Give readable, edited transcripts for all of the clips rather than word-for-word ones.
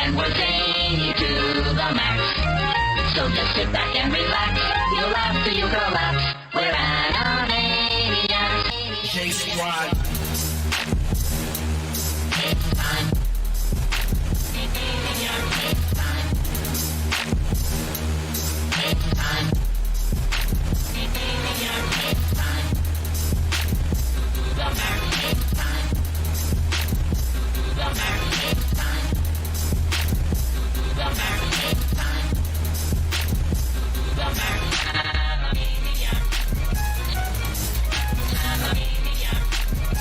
and we're zany to the max. So just sit back and relax. You'll laugh till you collapse. We're Animaniacs. J-Squad. It's time. It's time. It's time. It's time. The max. It's time. The max. It's time. The max. It's time. The max. Animaniacs. Animaniacs.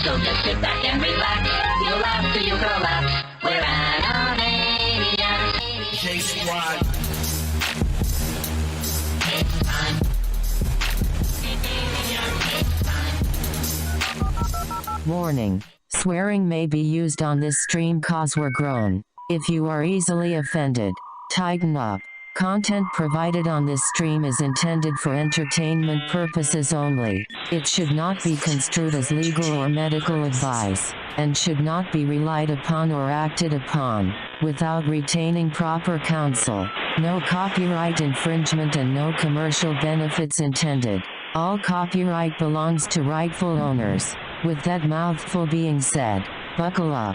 So just sit back and relax. You'll laugh till you collapse. We're Animaniacs. J-Squad. Warning. Swearing may be used on this stream cause we're grown. If you are easily offended, tighten up. Content provided on this stream is intended for entertainment purposes only. It should not be construed as legal or medical advice, and should not be relied upon or acted upon, without retaining proper counsel. No copyright infringement and no commercial benefits intended. All copyright belongs to rightful owners. With that mouthful being said, buckle up.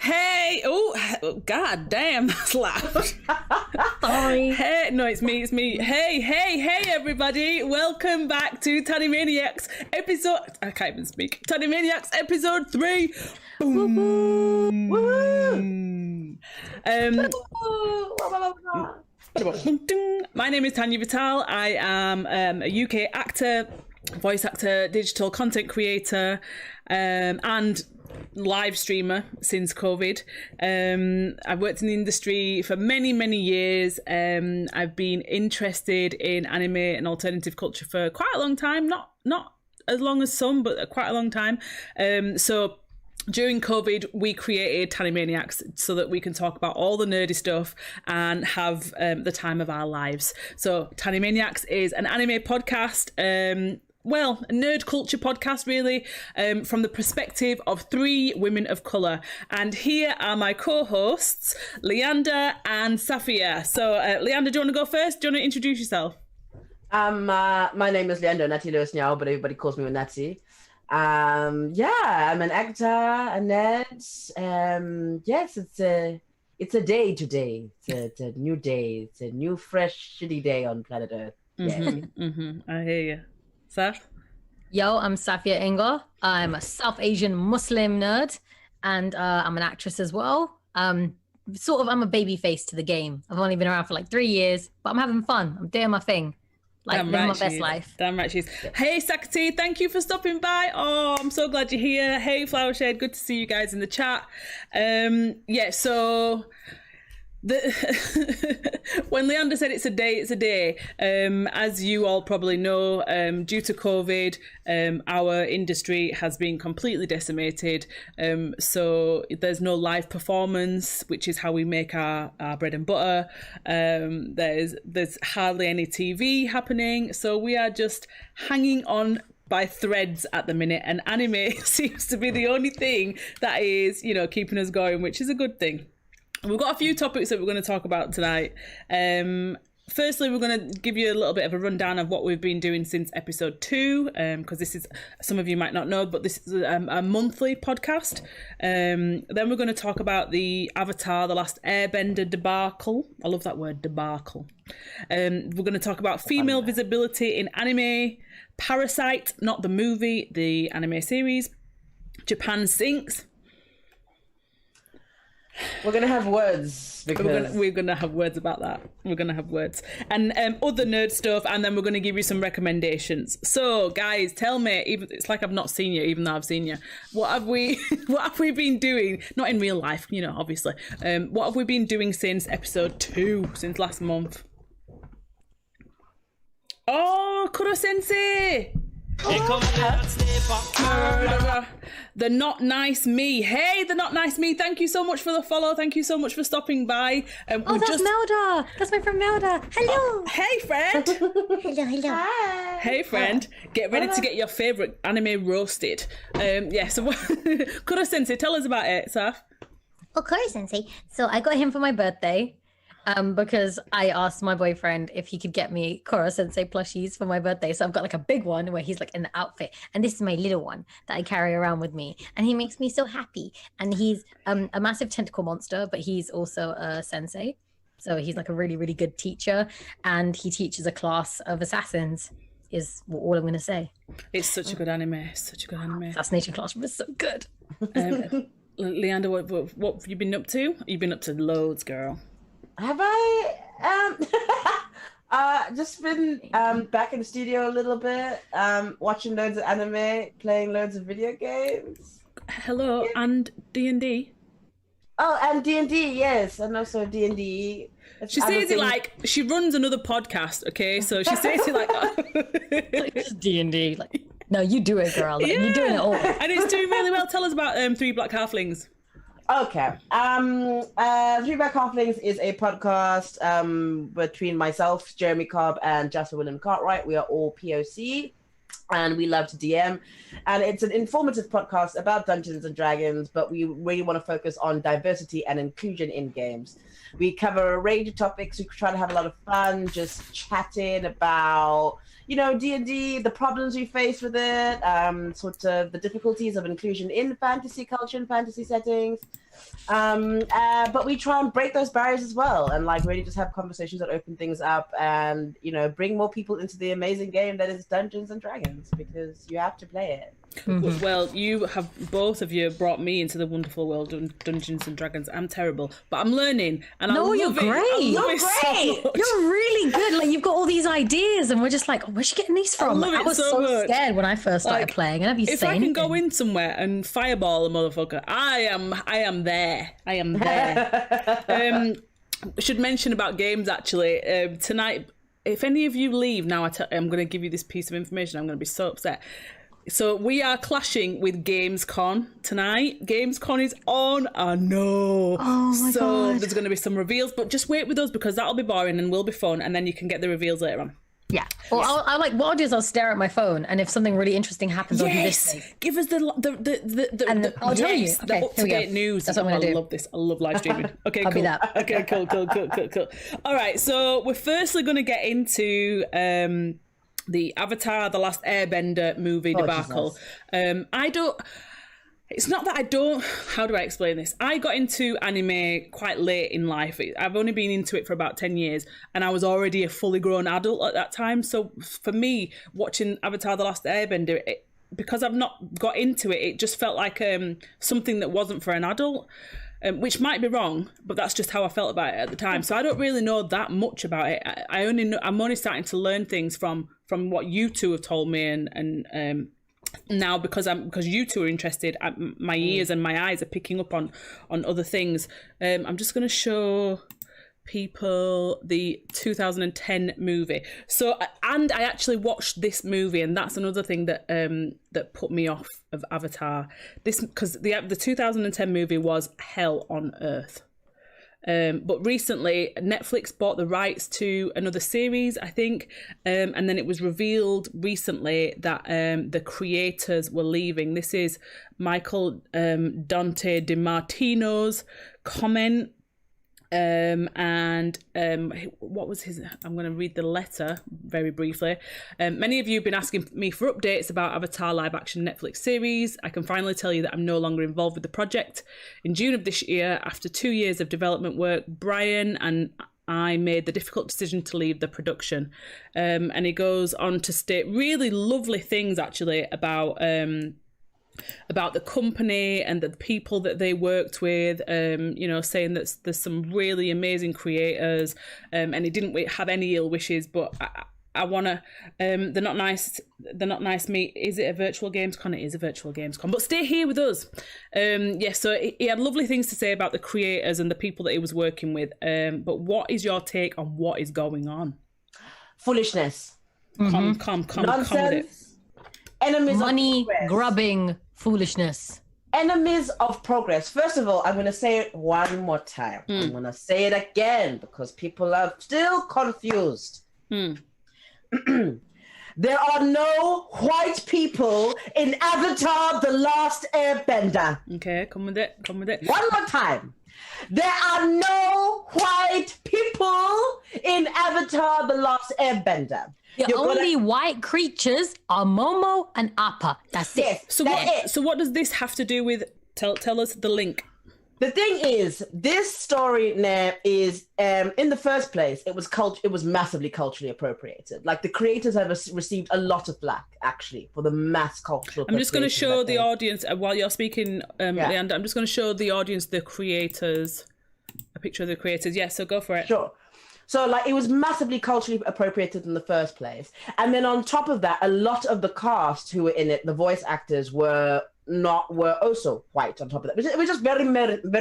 Hey, oh, god damn, that's loud. Sorry. Hey, no, it's me. Hey, everybody. Welcome back to Tanimaniacs episode, I can't even speak. Tanimaniacs episode 3. Boom. Woo. My name is Tanya Vital. I am a UK actor, voice actor, digital content creator, and live streamer since COVID. I've worked in the industry for many years. I've been interested in anime and alternative culture for quite a long time, not as long as some, but quite a long time. So during COVID, we created Tanimaniacs so that we can talk about all the nerdy stuff and have the time of our lives. So Tanimaniacs is an anime podcast, a nerd culture podcast, really, from the perspective of 3 women of colour. And here are my co-hosts, Luyanda and Safiyya. So, Luyanda, do you want to go first? Do you want to introduce yourself? My name is Luyanda Uniati Lewis Nyawo, but everybody calls me Unati. I'm an actor, a nerd. Yes, it's a day today. It's a new day. It's a new, fresh, shitty day on planet Earth. Yeah. I hear you. Saf? Yo, I'm Safiyya Ingar. I'm a South Asian Muslim nerd, and I'm an actress as well. I'm a baby face to the game. I've only been around for like 3 years, but I'm having fun. I'm doing my thing. Living my best life. Damn right she is. Hey, Sakati, thank you for stopping by. Oh, I'm so glad you're here. Hey, Flower Shade, good to see you guys in the chat. So when Luyanda said it's a day. As you all probably know, due to COVID, our industry has been completely decimated. So there's no live performance, which is how we make our bread and butter. There's hardly any TV happening. So we are just hanging on by threads at the minute, and anime seems to be the only thing that is, keeping us going, which is a good thing. We've got a few topics that we're going to talk about tonight. Firstly, we're going to give you a little bit of a rundown of what we've been doing since episode 2, because this is, some of you might not know, but this is a monthly podcast. Then we're going to talk about the Avatar, The Last Airbender debacle. I love that word, debacle. We're going to talk about female visibility in anime, Parasite, not the movie, the anime series, Japan Sinks. We're going to have words. Because we're gonna have words about that. We're going to have words. And other nerd stuff, and then we're going to give you some recommendations. So, guys, tell me, it's like I've not seen you, even though I've seen you. What have we been doing? Not in real life, obviously. What have we been doing since episode 2, since last month? Oh, Kuro-sensei! Murderer. The Not Nice Me. Hey, the Not Nice Me. Thank you so much for the follow. Thank you so much for stopping by. That's Melda. That's my friend Melda. Hello. Oh, hey, friend. Hello. Hi. Hey, friend. Get ready to get your favourite anime roasted. So Kuro-sensei, tell us about it, Saf. Kuro-sensei. So I got him for my birthday. Because I asked my boyfriend if he could get me Kuro-sensei plushies for my birthday. So I've got like a big one where he's like in the outfit. And this is my little one that I carry around with me. And he makes me so happy. And he's a massive tentacle monster, but he's also a sensei. So he's like a really, really good teacher. And he teaches a class of assassins, is all I'm going to say. It's such a good anime. Assassination Classroom is so good. Luyanda, what have you been up to? You've been up to loads, girl. Have I? Just been back in the studio a little bit, watching loads of anime, playing loads of video games. Hello, and D&D. Oh, and D&D, yes, and also D&D. She says it like she runs another podcast, okay? So she says it like Just D&D. Like, no, you do it, girl. Like, you're doing it all. And it's doing really well. Tell us about Three Black Halflings. Okay. Three Black Halflings is a podcast between myself, Jeremy Cobb, and Jasper William Cartwright. We are all POC. And we love to DM, and it's an informative podcast about Dungeons and Dragons, but we really want to focus on diversity and inclusion in games. We cover a range of topics. We try to have a lot of fun, just chatting about, D&D, the problems we face with it, sort of the difficulties of inclusion in fantasy culture and fantasy settings. But we try and break those barriers as well, and really just have conversations that open things up, and bring more people into the amazing game that is Dungeons and Dragons, because you have to play it. Mm-hmm. Well, both of you brought me into the wonderful world of Dungeons and Dragons. I'm terrible, but I'm learning, and I love it. You're great. You're great. So you're really good. Like, you've got all these ideas, and we're just like, where's she getting these from? I was so scared when I first started playing. And if I can go in somewhere and fireball a motherfucker, I am there. I am there. I should mention about games actually. Tonight, if any of you leave now, I'm going to give you this piece of information. I'm going to be so upset. So we are clashing with Gamescom tonight. Gamescom is on. I know. Oh my God. There's going to be some reveals, but just wait with us because that'll be boring and will be fun, and then you can get the reveals later on. Yeah. Well, yes. What I'll do is I'll stare at my phone, and if something really interesting happens, I'll do this thing. Give us the I'll tell you. Okay, the up-to-date news. That's what I'm going to do. I love this. I love live streaming. Okay, I'll cool. be that. Okay, cool. All right, so we're firstly going to get into the Avatar: The Last Airbender movie debacle. It's not that I don't. How do I explain this? I got into anime quite late in life. I've only been into it for about 10 years, and I was already a fully grown adult at that time. So for me, watching Avatar: The Last Airbender, because I've not got into it, it just felt like something that wasn't for an adult. Which might be wrong, but that's just how I felt about it at the time. So I don't really know that much about it. I'm only starting to learn things from what you two have told me, and now because you two are interested, my ears and my eyes are picking up on other things. I'm just going to show people the 2010 movie. So, and I actually watched this movie, and that's another thing that that put me off of Avatar. This because the 2010 movie was hell on earth. But recently, Netflix bought the rights to another series, I think, and then it was revealed recently that the creators were leaving. This is Michael Dante DiMartino's comment. What was his? I'm going to read the letter very briefly. Many of you have been asking me for updates about Avatar live action Netflix series. I can finally tell you that I'm no longer involved with the project. In June of this year, after 2 years of development work, Brian and I made the difficult decision to leave the production. And he goes on to state really lovely things actually about the company and the people that they worked with, saying that there's some really amazing creators, and he didn't have any ill wishes, but I want to, they're not nice meet. Is it a virtual Gamescom? It is a virtual Gamescom, but stay here with us. So he had lovely things to say about the creators and the people that he was working with, but what is your take on what is going on? Foolishness. Come Nonsense. Come with it. Enemies Money of progress. grubbing foolishness. Enemies of progress. First of all, I'm going to say it one more time. I'm going to say it again because people are still confused. There are no white people in Avatar: The Last Airbender. Okay, come with it. One more time. There are no white people in Avatar: The Last Airbender. The only white creatures are Momo and Appa. That's it. So what does this have to do with? Tell us the link. The thing is, this story is in the first place, it was massively culturally appropriated. Like the creators have received a lot of flack actually for the mass cultural. I'm just going to show the audience while you're speaking, Luyanda. I'm just going to show the audience the creators. a picture of the creators. Yeah, so go for it. Sure. So like it was massively culturally appropriated in the first place. And then on top of that, a lot of the cast who were in it, the voice actors were also white on top of that. It was just very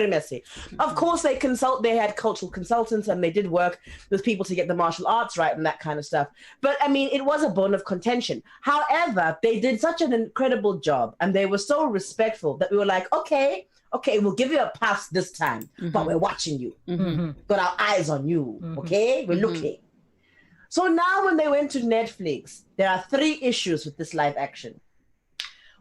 messy. Of course they had cultural consultants and they did work with people to get the martial arts right and that kind of stuff. But I mean, it was a bone of contention. However, they did such an incredible job and they were so respectful that we were like, okay, we'll give you a pass this time, but we're watching you. Got our eyes on you, okay? We're looking. So now when they went to Netflix, there are 3 issues with this live action.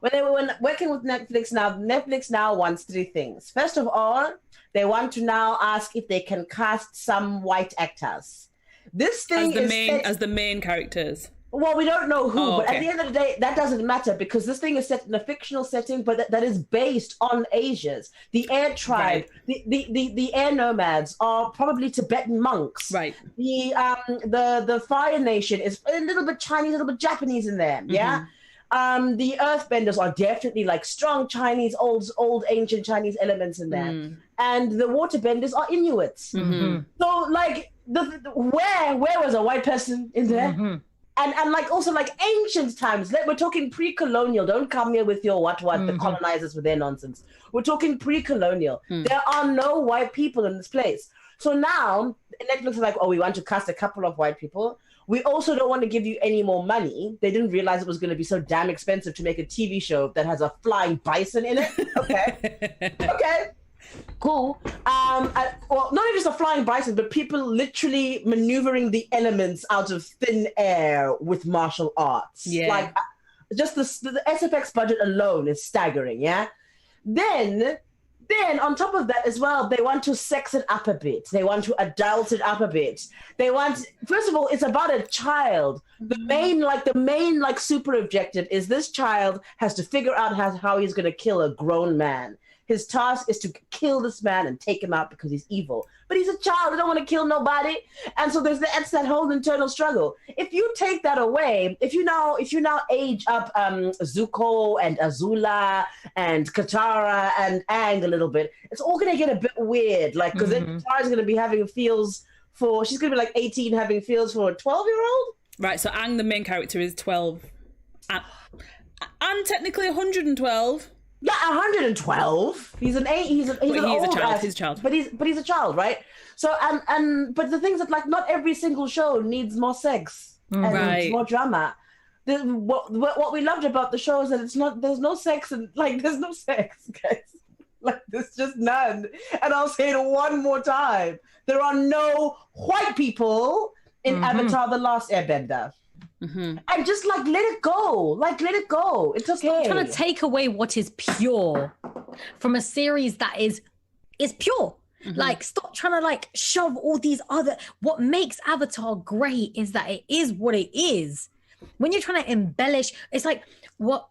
When they were working with Netflix now wants 3 things. First of all, they want to now ask if they can cast some white actors. This thing as the main characters. Well, we don't know who, but okay. at the end of the day, that doesn't matter because this thing is set in a fictional setting, but that is based on Asians. The Air Tribe, right. the Air Nomads are probably Tibetan monks. Right. The Fire Nation is a little bit Chinese, a little bit Japanese in there. Yeah. The Earthbenders are definitely like strong Chinese, old ancient Chinese elements in there, and the Waterbenders are Inuits. So like, where was a white person in there? And like also like ancient times, we're talking pre-colonial. Don't come here with your what the colonizers with their nonsense. We're talking pre-colonial. There are no white people in this place. So now Netflix is like, oh, we want to cast a couple of white people. We also don't want to give you any more money. They didn't realize it was going to be so damn expensive to make a TV show that has a flying bison in it. Okay. Cool. Well, not even just a flying bison, but people literally maneuvering the elements out of thin air with martial arts. Yeah. Like, just the SFX budget alone is staggering, yeah? Then on top of that as well, they want to sex it up a bit. They want to adult it up a bit. First of all, it's about a child. The main super objective is this child has to figure out how he's going to kill a grown man. His task is to kill this man and take him out because he's evil. But he's a child. He don't want to kill nobody. And so that's that whole internal struggle. If you take that away, if you now age up Zuko and Azula and Katara and Aang a little bit, it's all going to get a bit weird. Like, because then Katara's going to be having feels for, she's going to be like 18 having feels for a 12-year-old. Right, so Aang, the main character, is 12. I'm technically 112. Yeah, 112. He's a child. But he's a child, right? So but the things that like not every single show needs more sex and more drama. What we loved about the show is that there's no sex and like there's no sex, guys. Like there's just none. And I'll say it one more time. There are no white people in Avatar: The Last Airbender. And just like let it go. It's okay. Stop trying to take away what is pure from a series that is pure. Like stop trying to like shove all these other. What makes Avatar great is that it is what it is. When you're trying to embellish, it's like what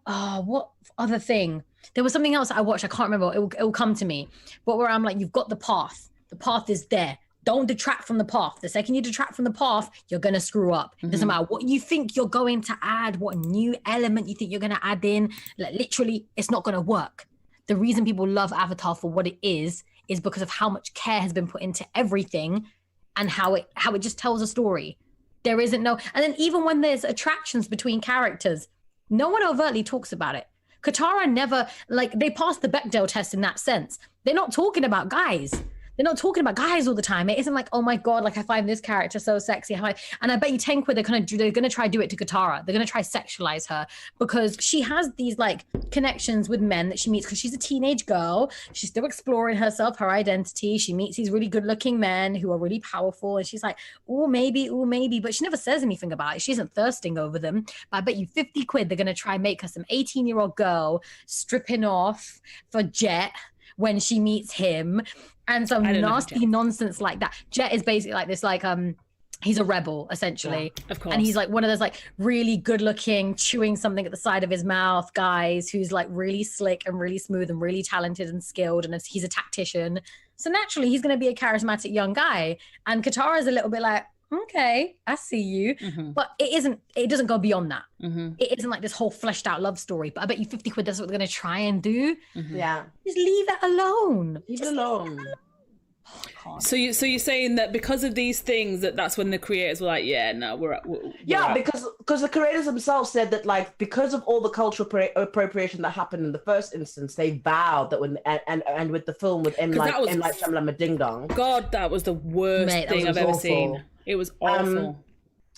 other thing? There was something else I watched. I can't remember. It will come to me. But where I'm like, you've got the path. The path is there. Don't detract from the path. The second you detract from the path, you're going to screw up. It doesn't matter what you think you're going to add, what new element you think you're going to add in. Like, literally, it's not going to work. The reason people love Avatar for what it is because of how much care has been put into everything and how it just tells a story. There isn't no... And then even when there's attractions between characters, no one overtly talks about it. Katara never... Like, they passed the Bechdel test in that sense. They're not talking about guys. They're not talking about guys all the time. It isn't like, oh my God, like I find this character so sexy. And I bet you 10 quid they're going to try do it to Katara. They're going to try sexualize her because she has these like connections with men that she meets because she's a teenage girl. She's still exploring herself, her identity. She meets these really good looking men who are really powerful. And she's like, oh, maybe. But she never says anything about it. She isn't thirsting over them. But I bet you 50 quid they're going to try and make her some 18-year-old girl stripping off for Jet when she meets him. And some nasty nonsense like that. Jet is basically like this, like, he's a rebel, essentially. Yeah, of course. And he's like one of those like really good looking, chewing something at the side of his mouth guys who's like really slick and really smooth and really talented and skilled. And he's a tactician. So naturally, he's going to be a charismatic young guy. And Katara is a little bit like, okay, I see you. But it doesn't go beyond that. It isn't like this whole fleshed out love story. But I bet you 50 quid, that's what they're going to try and do. Yeah. Just leave that alone. Leave it alone. So you're saying that because of these things that's when the creators were like, yeah, no, we're because the creators themselves said that, like, because of all the cultural appropriation that happened in the first instance, they vowed that when and with the film with M. Night Shyamalan Ding Dong. God, that was the worst thing I've ever seen. It was awful.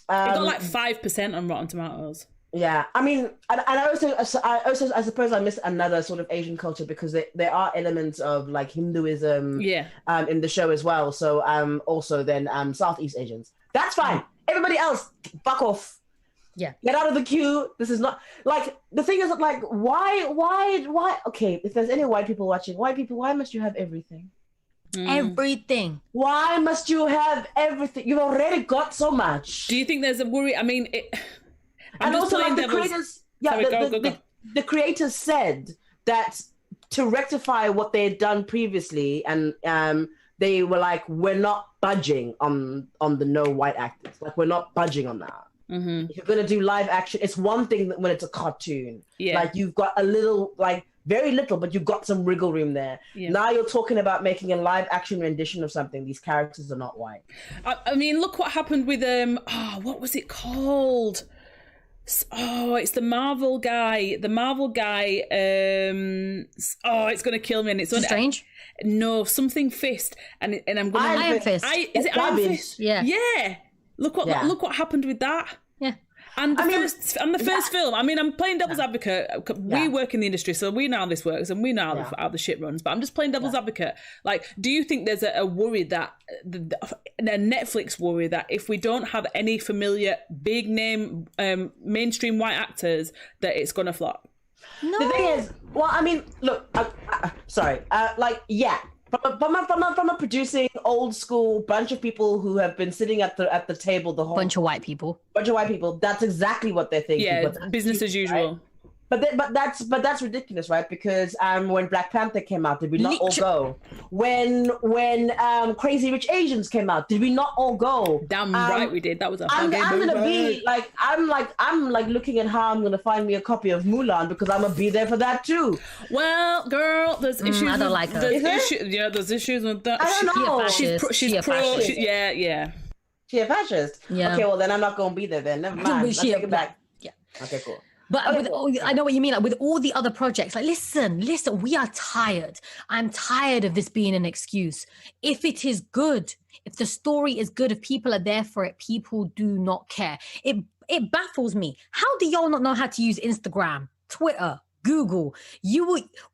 It got like 5% on Rotten Tomatoes. Yeah, I mean, and I suppose I missed another sort of Asian culture because there are elements of like Hinduism in the show as well. So also then Southeast Asians. That's fine. Everybody else, fuck off. Yeah. Get out of the queue. This is not like the thing is like why okay, if there's any white people watching, why must you have everything? Everything. Why must you have everything? You've already got so much. Do you think there's a worry? I mean, and also, like, the creators, the creators said that to rectify what they had done previously, and they were like, we're not budging on the no white actors. Like, we're not budging on that. Mm-hmm. If you're going to do live action, it's one thing when it's a cartoon. Yeah. Like, you've got a little, like, very little, but you've got some wriggle room there. Yeah. Now you're talking about making a live action rendition of something. These characters are not white. I mean, look what happened with, what was it called? Oh, it's the Marvel guy. The Marvel guy. It's gonna kill me. And it's Strange. No, something Fist. And I'm gonna Iron Fist. Is it Iron Fist? Yeah. Yeah. Look what happened with that. Yeah. And the first film, I mean, I'm playing devil's advocate. We work in the industry, so we know how this works and we know how the shit runs. But I'm just playing devil's advocate. Like, do you think there's a worry that, a Netflix worry that if we don't have any familiar, big name, mainstream white actors, that it's going to flop? No. The thing is, well, I mean, look, From a producing old school bunch of people who have been sitting at the table the whole bunch of white people. That's exactly what they're thinking. Yeah, business as usual. Right? But that's ridiculous, right? Because when Black Panther came out, did we not all go? When Crazy Rich Asians came out, did we not all go? Damn right we did. That was a I'm gonna be like I'm looking at how I'm gonna find me a copy of Mulan because I'm gonna be there for that too. Well, girl, there's issues. I don't like her. There's issues with that. I don't know. She's pro. Yeah. She a fascist. Yeah. Okay, well then I'm not gonna be there then. Never mind. I'll take it back. Yeah. Okay, cool. But I know what you mean. Like with all the other projects, like listen, we are tired. I'm tired of this being an excuse. If it is good, if the story is good, if people are there for it, people do not care. It baffles me. How do y'all not know how to use Instagram, Twitter, Google?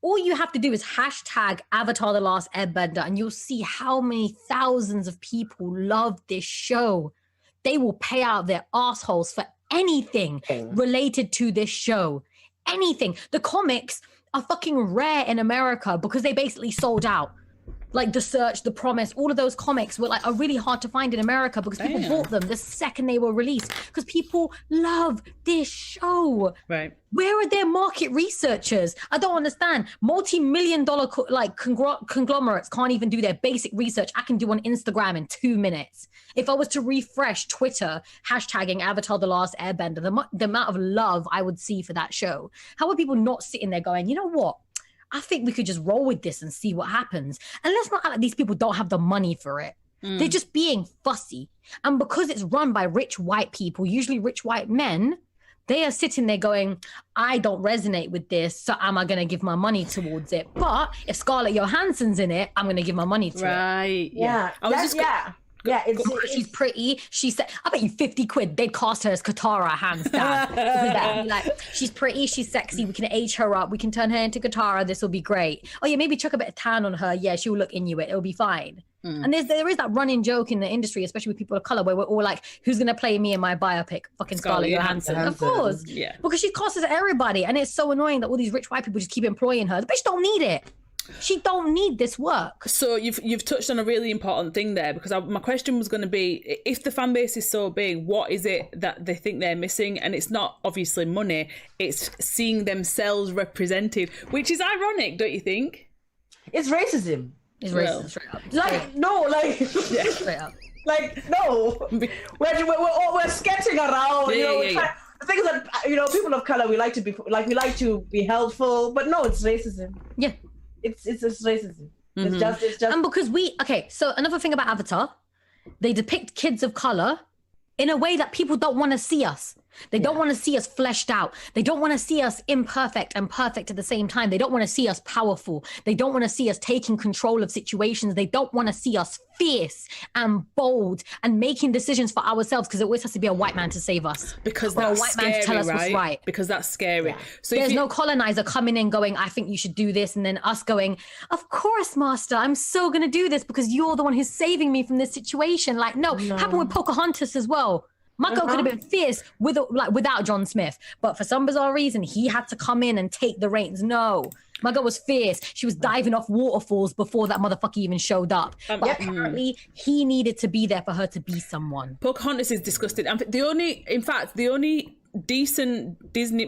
All you have to do is hashtag Avatar The Last Airbender, and you'll see how many thousands of people love this show. They will pay out their assholes for anything related to this show. Anything. The comics are fucking rare in America because they basically sold out. Like The Search, The Promise, all of those comics are really hard to find in America because people bought them the second they were released because people love this show. Right. Where are their market researchers? I don't understand. Multi-million-dollar conglomerates can't even do their basic research. I can do on Instagram in 2 minutes. If I was to refresh Twitter, hashtagging Avatar The Last Airbender, the amount of love I would see for that show. How are people not sitting there going, you know what? I think we could just roll with this and see what happens. And let's not act like these people don't have the money for it. They're just being fussy. And because it's run by rich white people, usually rich white men, they are sitting there going, I don't resonate with this, so am I going to give my money towards it? But if Scarlett Johansson's in it, I'm going to give my money to it. Right. Yeah. Yeah, she's pretty. She said, I bet you 50 quid they'd cost her as Katara, hands down. Like, she's pretty, she's sexy, we can age her up, we can turn her into Katara, this will be great. Oh yeah, maybe chuck a bit of tan on her, yeah, she'll look Inuit, it'll be fine. And there is that running joke in the industry, especially with people of color, where we're all like, who's gonna play me in my biopic? Fucking Scarlett Johansson. Of course. Yeah. Because she costs everybody, and it's so annoying that all these rich white people just keep employing her. The bitch don't need it. She don't need this work. So you've touched on a really important thing there, because my question was going to be, if the fan base is so big, what is it that they think they're missing? And it's not obviously money, it's seeing themselves represented, which is ironic, don't you think? It's racism. It's racism, straight up. Straight up. Like, no. We're sketching around, The thing is that, people of color, we like to be helpful, but no, it's racism. Yeah. It's racism. It's just. And because so another thing about Avatar, they depict kids of color in a way that people don't want to see us. They don't want to see us fleshed out. They don't want to see us imperfect and perfect at the same time. They don't want to see us powerful. They don't want to see us taking control of situations. They don't want to see us fierce and bold and making decisions for ourselves, because it always has to be a white man to save us. Because or that's a white scary, man to tell us right? what's right. Because that's scary. Yeah. So there's no colonizer coming in going, I think you should do this, and then us going, of course, master, I'm so going to do this because you're the one who's saving me from this situation. Like, no. Happened with Pocahontas as well. My girl could have been fierce without John Smith, but for some bizarre reason, he had to come in and take the reins. No, my girl was fierce. She was diving off waterfalls before that motherfucker even showed up. But apparently, he needed to be there for her to be someone. Pocahontas is disgusting. The only decent Disney,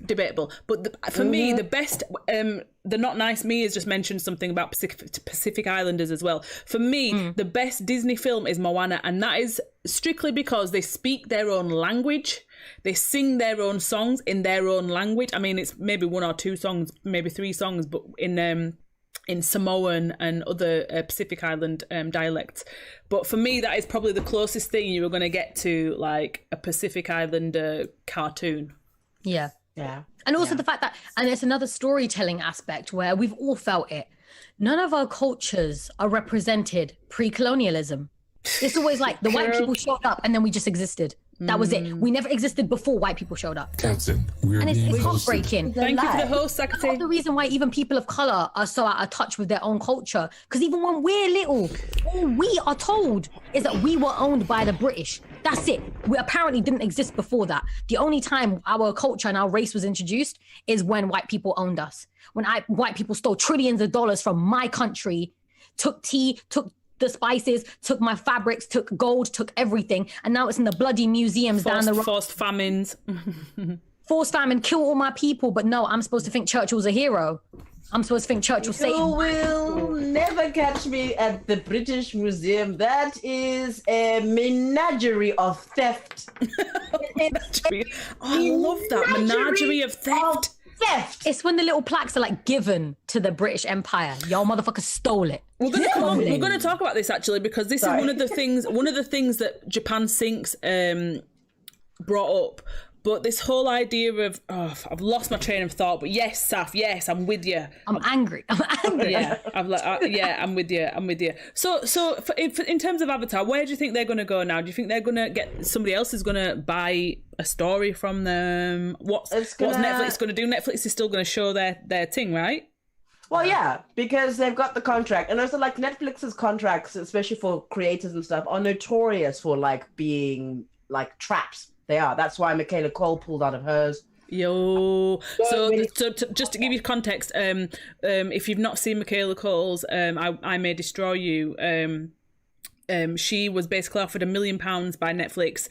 debatable, but for me, the best, the Not Nice Me has just mentioned something about Pacific Islanders as well. For me, the best Disney film is Moana, and that is strictly because they speak their own language. They sing their own songs in their own language. I mean, it's maybe 1 or 2 songs, maybe 3 songs, but in Samoan and other Pacific Island dialects. But for me, that is probably the closest thing you were going to get to like a Pacific Islander cartoon. Yeah. Yeah. And also the fact that, and it's another storytelling aspect where we've all felt it. None of our cultures are represented pre-colonialism. It's always like the white people showed up and then we just existed. That was it. We never existed before white people showed up. Captain, we're And it's heartbreaking. Thank you for the host, That's Secretary. the reason why even people of color are so out of touch with their own culture. Because even when we're little, all we are told is that we were owned by the British. That's it. We apparently didn't exist before that. The only time our culture and our race was introduced is when white people owned us. When white people stole trillions of dollars from my country, took tea, took the spices, took my fabrics, took gold, took everything, and now it's in the bloody museums down the road. Forced famines. Forced famine, kill all my people, but no, I'm supposed to think Churchill's a hero. I'm supposed to think Churchill saved You me. will never catch me at the British Museum. That is a menagerie of theft. I love that menagerie of theft. It's when the little plaques are like given to the British Empire. Y'all motherfuckers stole it. We're going to talk about this actually, because this is one of the things that Japan Sinks brought up. But this whole idea of, I've lost my train of thought. But yes, Saf, yes, I'm with you. I'm angry. Yeah, I'm with you. So in terms of Avatar, where do you think they're going to go now? Do you think they're going to get somebody else is going to buy a story from them? What's Netflix going to do? Netflix is still going to show their thing, right? Well, yeah, because they've got the contract. And also, like, Netflix's contracts, especially for creators and stuff, are notorious for, like, being, like, traps. They are. That's why Michaela Cole pulled out of hers. So just to give you context, if you've not seen Michaela Cole's I May Destroy You, she was basically offered £1 million by Netflix,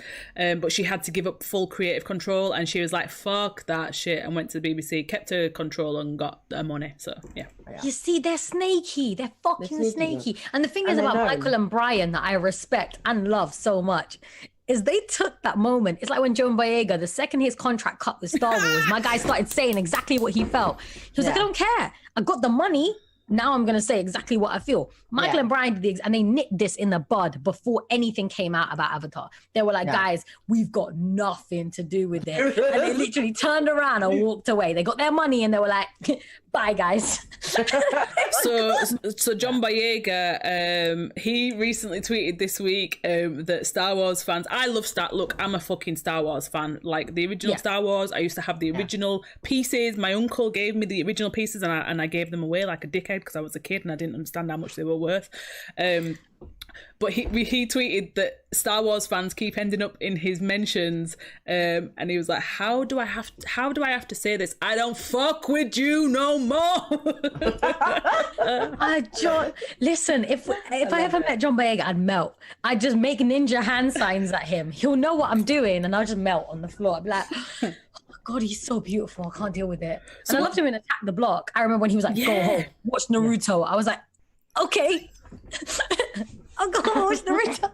but she had to give up full creative control, and she was like, fuck that shit, and went to the BBC, kept her control and got her money. So yeah. You see, they're snaky. They're fucking snaky. And the thing is And about they know. Michael and Brian that I respect and love so much is they took that moment. It's like when John Boyega, the second his contract cut with Star Wars, my guy started saying exactly what he felt. He was like, I don't care. I got the money. Now I'm going to say exactly what I feel. Michael and Brian did and they nipped this in the bud before anything came out about Avatar. They were like, guys, we've got nothing to do with it. And they literally turned around and walked away. They got their money and they were like, bye, guys. So John Boyega, he recently tweeted this week that Star Wars fans, look, I'm a fucking Star Wars fan. Like the original Star Wars, I used to have the original pieces. My uncle gave me the original pieces and I gave them away like a dickhead because I was a kid and I didn't understand how much they were worth. But he tweeted that Star Wars fans keep ending up in his mentions, and he was like, "How do I have to say this? I don't fuck with you no more." Listen, if I ever met John Boyega, I'd melt. I'd just make ninja hand signs at him. He'll know what I'm doing, and I'll just melt on the floor. I'd be like, "Oh my God, he's so beautiful. I can't deal with it." And I loved him in Attack the Block. I remember when he was like, "Go home, watch Naruto." I was like, "Okay." I'll go watch Naruto.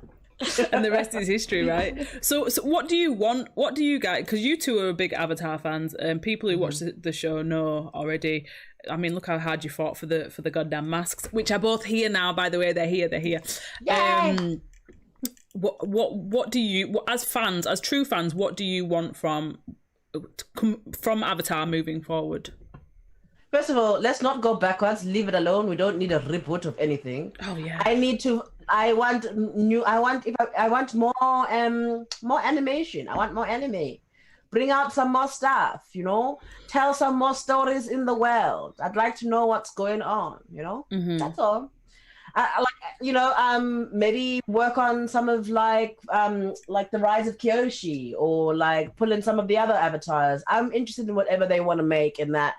And the rest is history, right? So what do you want? What do you guys? Because you two are big Avatar fans, and people who watch the show know already. I mean, look how hard you fought for the goddamn masks, which are both here now. By the way, they're here. Yay! What do you, as fans, as true fans, what do you want from Avatar moving forward? First of all, let's not go backwards. Leave it alone. We don't need a reboot of anything. Oh yeah. I want more animation. I want more anime. Bring out some more stuff, you know? Tell some more stories in the world. I'd like to know what's going on, you know? That's all. I like, you know, maybe work on some of like the rise of Kyoshi, or like pull in some of the other avatars. I'm interested in whatever they want to make in that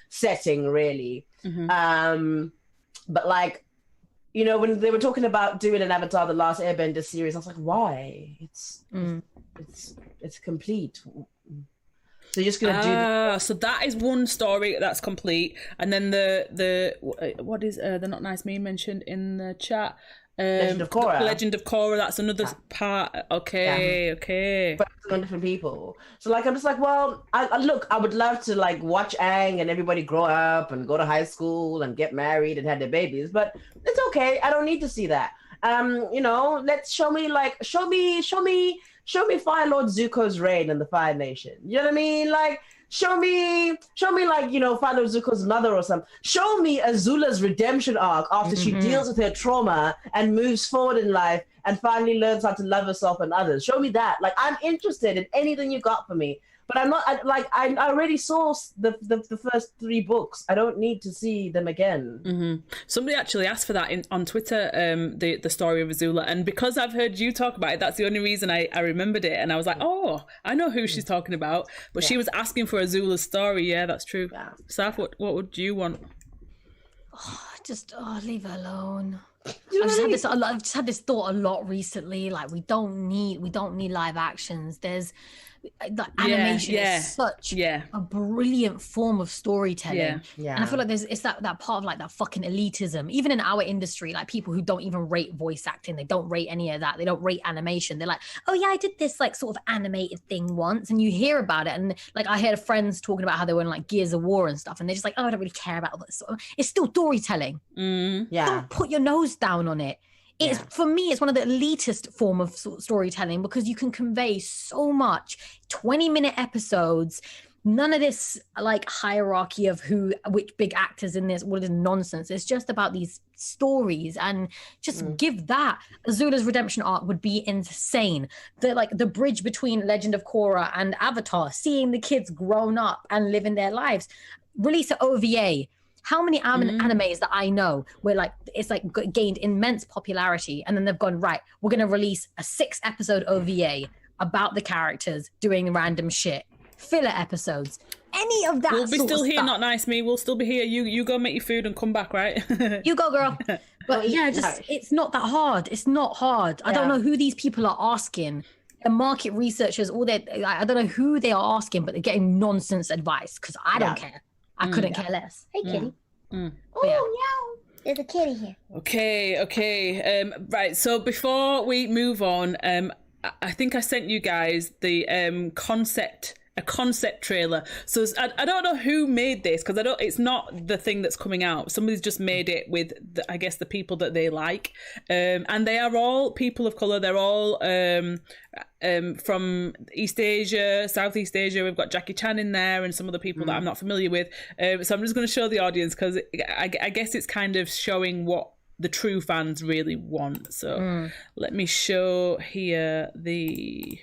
setting, really. But like, you know, when they were talking about doing an Avatar The Last Airbender series, I was like, why? It's complete. So you're just gonna do. So that is one story that's complete, and then the what is the Not Nice Meme mentioned in the chat? Legend of Korra. Legend of Korra. That's another part. Okay. But on different people. So like, I'm just like, well, I would love to like watch Aang and everybody grow up and go to high school and get married and have their babies, but it's okay. I don't need to see that. You know, let's show me Fire Lord Zuko's reign in the Fire Nation. You know what I mean? Like, show me like, you know, Fire Lord Zuko's mother or something. Show me Azula's redemption arc after she deals with her trauma and moves forward in life and finally learns how to love herself and others. Show me that. Like, I'm interested in anything you got for me. But I'm not, I already saw the first 3 books. I don't need to see them again. Somebody actually asked for that on Twitter, the story of Azula. And because I've heard you talk about it, that's the only reason I remembered it. And I was like, oh, I know who she's talking about. But she was asking for Azula's story. Yeah, that's true. Yeah. Saf, what would you want? Leave her alone. I've just had this thought a lot recently. Like, we don't need live actions. There's animation is such a brilliant form of storytelling. And I feel like it's that part of like that fucking elitism, even in our industry, like people who don't even rate voice acting, they don't rate any of that, they don't rate animation. They're like, oh yeah, I did this like sort of animated thing once, and you hear about it, and like I heard friends talking about how they were in like Gears of War and stuff, and they're just like, oh, I don't really care about this. It's still storytelling. Don't put your nose down on it. For me, it's one of the elitist form of storytelling, because you can convey so much. 20-minute episodes, none of this like hierarchy of which big actors in this, what is nonsense. It's just about these stories, and just give that. Azula's redemption arc would be insane. The bridge between Legend of Korra and Avatar, seeing the kids grown up and living their lives. Release an OVA. How many animes that I know where like it's like gained immense popularity, and then they've gone, right, we're going to release a 6-episode OVA about the characters doing random shit, filler episodes, any of that. We'll be still here, stuff. Not Nice Me. We'll still be here. You go make your food and come back, right? You go, girl. But yeah, it's not that hard. It's not hard. I don't know who these people are asking. The market researchers, I don't know who they are asking, but they're getting nonsense advice, because I don't care. I couldn't care less. Hey, kitty. Oh, no. There's a kitty here. Okay. Right, so before we move on, I think I sent you guys the concept trailer. So I don't know who made this, because it's not the thing that's coming out. Somebody's just made it with I guess the people that they like, and they are all people of color. They're all from East Asia, Southeast Asia. We've got Jackie Chan in there and some other people that I'm not familiar with, so I'm just going to show the audience, because I guess it's kind of showing what the true fans really want. So let me show here the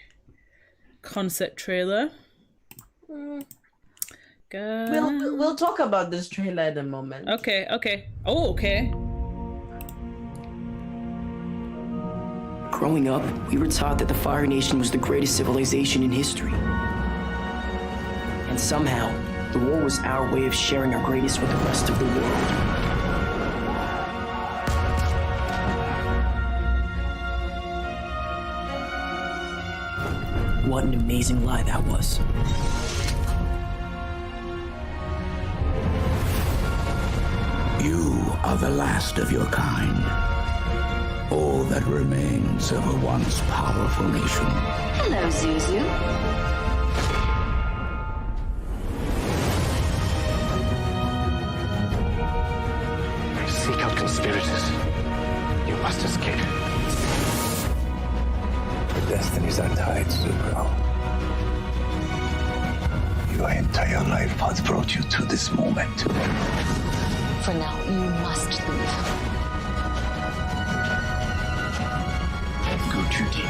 concept trailer. We'll talk about this trailer in a moment. Okay. Oh, okay. Growing up, we were taught that the Fire Nation was the greatest civilization in history. And somehow, the war was our way of sharing our greatest with the rest of the world. What an amazing lie that was. You are the last of your kind. All that remains of a once powerful nation. Hello, Zuzu. Seek out conspirators. You must escape. The destinies are tied, Zuko. Your entire life has brought you to this moment. For now, you must leave. Go too deep,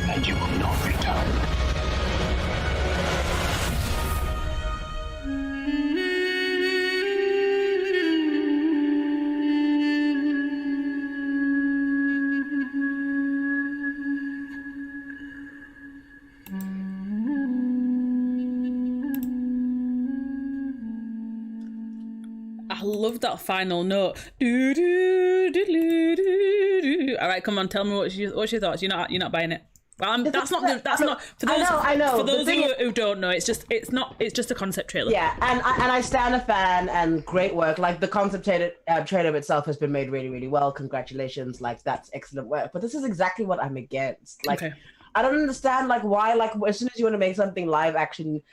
and you will not return. I love that final note. Do, do, do, do, do, do. All right, come on, tell me what's your thoughts. You're not buying it. Well, that's not for those. I know. For those who don't know, it's just a concept trailer. Yeah, and I stand a fan, and great work. Like the concept trailer itself has been made really, really well. Congratulations, like that's excellent work. But this is exactly what I'm against. Like, okay. I don't understand like why like as soon as you want to make something live action.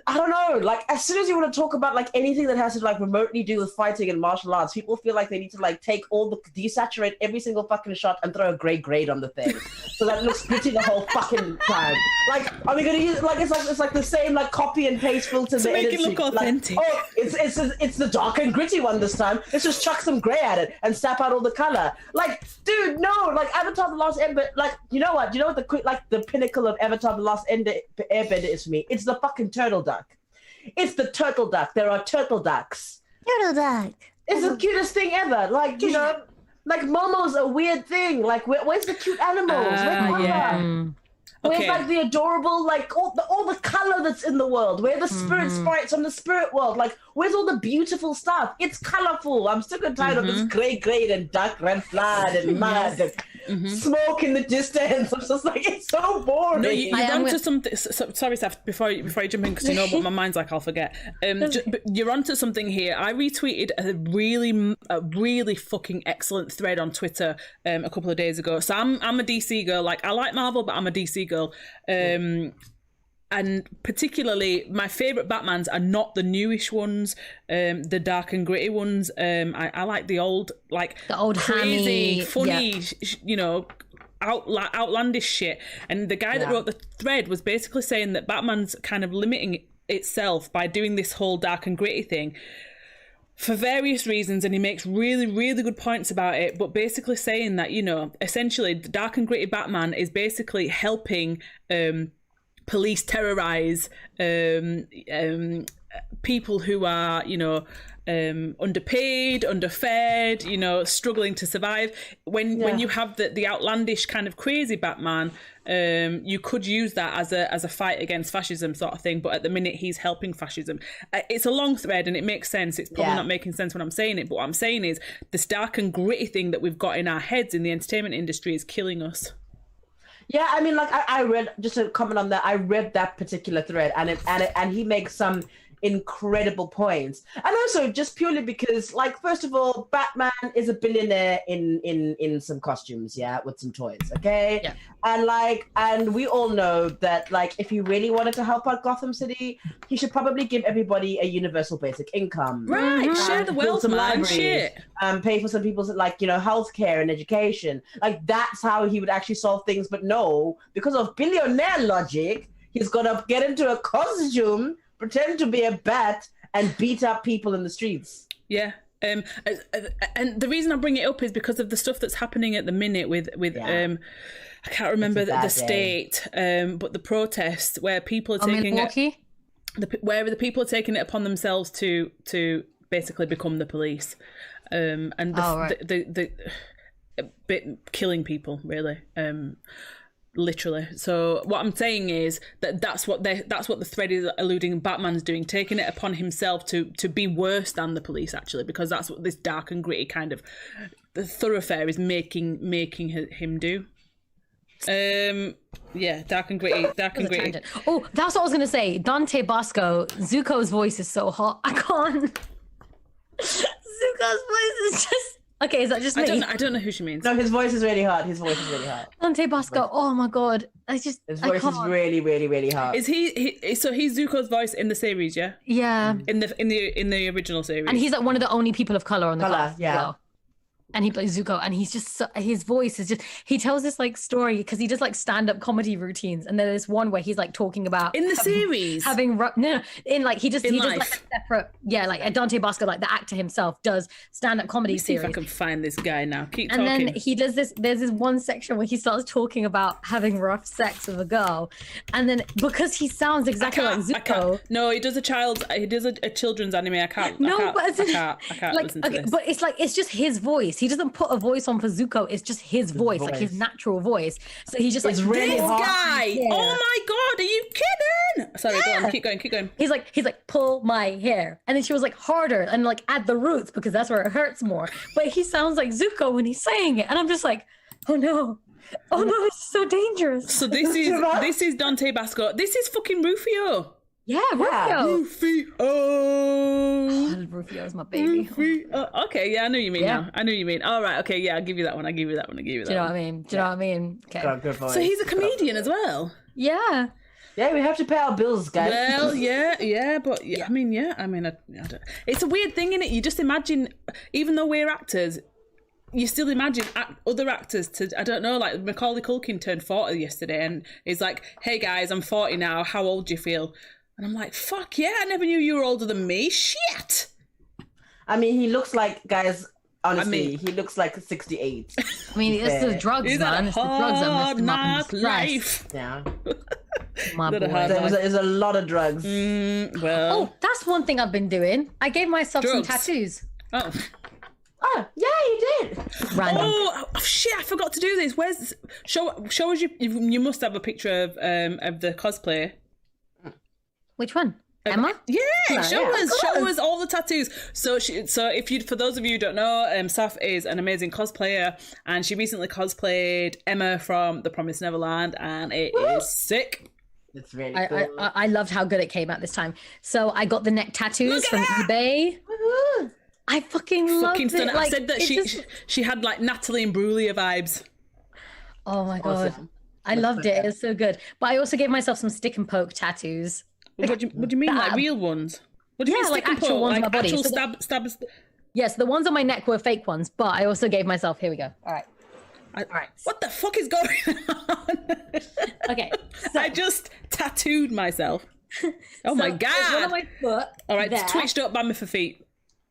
I don't know, like as soon as you want to talk about like anything that has to like remotely do with fighting and martial arts, people feel like they need to like take all the desaturate every single fucking shot and throw a grade on the thing, so that it looks pretty the whole fucking time. Like, are we gonna use like it's like the same like copy and paste filter to make it look authentic? Like, oh, it's the dark and gritty one this time. Let's just chuck some gray at it and snap out all the color. Like, dude, no, like Avatar: The Last Airbender. Like, you know what the pinnacle of Avatar: The Last Airbender is for me? It's the fucking turtle duck. It's the turtle duck. There are turtle ducks. Turtle duck. It's the cutest thing ever. Like, you know, like Momo's a weird thing. Like, where's the cute animals? Where's like the adorable, like all the color that's in the world? Where are the spirit sprites from the spirit world? Like, where's all the beautiful stuff? It's colorful. I'm sick and tired of this gray and dark red flood and mud and smoke in the distance. I'm just like, it's so boring. No, you're onto something. Sorry, Saf, before you jump in, because you know what my mind's like, I'll forget. But you're onto something here. I retweeted a really fucking excellent thread on Twitter a couple of days ago. So I'm a DC girl. Like, I like Marvel, but I'm a DC girl. And particularly my favourite Batmans are not the newish ones, the dark and gritty ones. I like the old crazy, funny, you know, outlandish shit. And the guy that wrote the thread was basically saying that Batman's kind of limiting itself by doing this whole dark and gritty thing for various reasons, and he makes really, really good points about it, but basically saying that, you know, essentially the dark and gritty Batman is basically helping police terrorize people who are, you know, underpaid, underfed, you know, struggling to survive. When you have the outlandish kind of crazy Batman, you could use that as a fight against fascism sort of thing, but at the minute he's helping fascism. It's a long thread and it makes sense. It's probably not making sense when I'm saying it, but what I'm saying is this dark and gritty thing that we've got in our heads in the entertainment industry is killing us. Yeah, I mean, like I read, just to comment on that, I read that particular thread, and he makes some incredible points, and also just purely because, like, first of all, Batman is a billionaire in some costumes, with some toys, okay, and we all know that, like, if he really wanted to help out Gotham City, he should probably give everybody a universal basic income, right? Share the wealth, some man. libraries, shit. Pay for some people's, like, you know, healthcare and education. Like, that's how he would actually solve things. But no, because of billionaire logic, he's gonna get into a costume, pretend to be a bat, and beat up people in the streets. Yeah. And the reason I bring it up is because of the stuff that's happening at the minute with I can't remember the state, but the protests where people are taking where the people are taking it upon themselves to basically become the police, and the killing people, really. Literally. So what I'm saying is that's what the thread is alluding. Batman's doing, taking it upon himself to be worse than the police, actually, because that's what this dark and gritty kind of the thoroughfare is making him do. Dark and gritty. Oh, that's what I was gonna say. Dante Bosco, Zuko's voice is so hot. I can't. Zuko's voice is just Okay, is that just me? I don't know who she means. No, his voice is really hard. Dante Basco. Oh my god. His voice is really, really, really hard. Is so he's Zuko's voice in the series, yeah? Yeah. In the original series. And he's like one of the only people of color on the cast. Yeah. As well. And he plays Zuko, and he's just his voice is just. He tells this like story because he does like stand-up comedy routines, and there's one where he's like talking about in the series in like he does life. like a separate Dante Basco, like the actor himself, does stand-up comedy series. See if I can find this guy now. Keep and talking. then he does this. There's this one section where he starts talking about having rough sex with a girl, and then because he sounds exactly like Zuko. No, he does a children's anime. I can't like, listen to this. But it's just his voice. He doesn't put a voice on for Zuko. It's just his voice, like his natural voice. So he just like really this hard. guy. Yeah. Oh my god, are you kidding? Sorry, go on, keep going. He's like pull my hair, and then she was like harder and like at the roots because that's where it hurts more. But he sounds like Zuko when he's saying it, and I'm just like, oh no, it's so dangerous. So this is Dante Basco. This is fucking Rufio. Yeah, Rufio. Rufio. Rufio is my baby. Okay, yeah, I know you mean now. I know you mean. All right, okay, yeah, I'll give you that one. Do you know what I mean? Okay. So he's a comedian as well. Yeah. Yeah, we have to pay our bills, guys. Well, but I mean, I don't. It's a weird thing, innit? You just imagine, even though we're actors, you still imagine other actors I don't know, like Macaulay Culkin turned 40 yesterday, and he's like, "Hey guys, I'm 40 now. How old do you feel?" And I'm like, "Fuck yeah, I never knew you were older than me. Shit." I mean, he looks like, guys. Honestly, he looks like 68. I mean, it's the drugs, man. It's the drugs that messed him up in stress. Life. Yeah. My boy. There's a lot of drugs. Oh, that's one thing I've been doing. I gave myself some tattoos. Oh, yeah, you did. Random. Oh shit! I forgot to do this. Where's show us you must have a picture of the cosplay. Which one? Emma? Yeah, show us all the tattoos. So for those of you who don't know, Saf is an amazing cosplayer, and she recently cosplayed Emma from The Promised Neverland, and it is sick. It's really cool. I loved how good it came out this time. So I got the neck tattoos from eBay. Woohoo! I fucking loved it. Like, I said that she had like Natalie Imbruglia vibes. Oh my god, awesome. I loved it. It was so good. But I also gave myself some stick and poke tattoos. What do you mean, like real ones? What do you mean, like actual ones on my body? Actual So stabs. Yes, the ones on my neck were fake ones, but I also gave myself. Here we go. All right. All right. What the fuck is going on? Okay. So, I just tattooed myself. Oh my god! One on my foot. All right, there. twitched up by me for feet.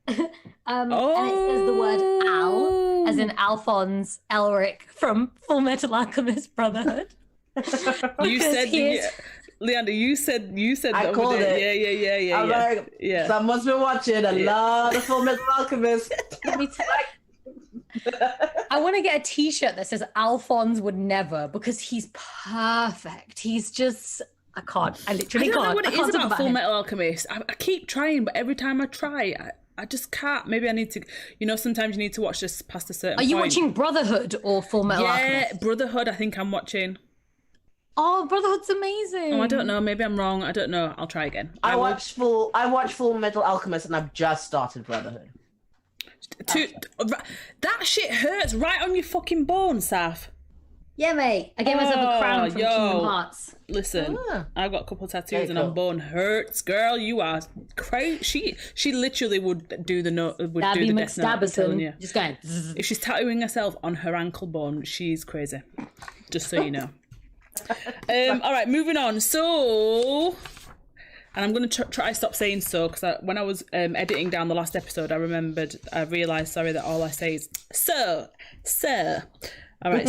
And it says the word Al, as in Alphonse Elric from Full Metal Alchemist Brotherhood. You said, Luyanda, you said I called it. Yeah. I'm like, someone's been watching a lot of Full Metal Alchemist. Let me tell you. I want to get a T-shirt that says Alphonse would never, because he's perfect. He's just. I literally can't. I don't know what it is about Full him. Metal Alchemist. I keep trying, but every time I try, I just can't. Maybe I need to, sometimes you need to watch this past a certain point. Are you watching Brotherhood or Full Metal Alchemist? Yeah, Brotherhood, I think I'm watching. Oh, Brotherhood's amazing. Oh, I don't know. Maybe I'm wrong. I don't know. I'll try again. I watched Full Metal Alchemist, and I've just started Brotherhood. That shit hurts right on your fucking bones, Saf. Yeah, mate. I gave myself a crown from Kingdom Hearts. Listen, I've got a couple of tattoos, and my bone hurts. Girl, you are crazy. She literally would do the Death Note. I'm telling you. Just going. If she's tattooing herself on her ankle bone, she's crazy. Just so you know. All right, moving on. So, and I'm going to try to stop saying so, because when I was editing down the last episode, I realised, that all I say is so. All right.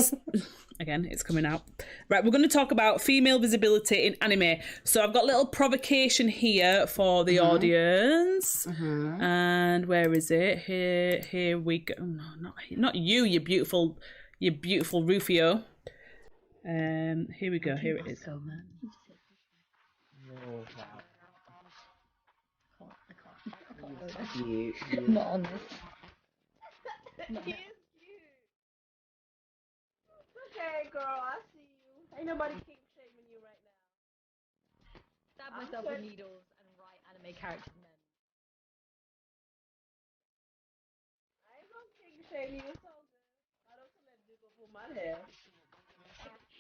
Again, it's coming out. Right, we're going to talk about female visibility in anime. So I've got a little provocation here for the audience. And where is it? Here we go. No, not you, you beautiful Rufio. Here we go. Here it is. Not on this. Okay, girl, I see you. Ain't nobody kink shaming you right now. Stab myself with needles and write anime characters' men. I ain't gonna kink shame my hair.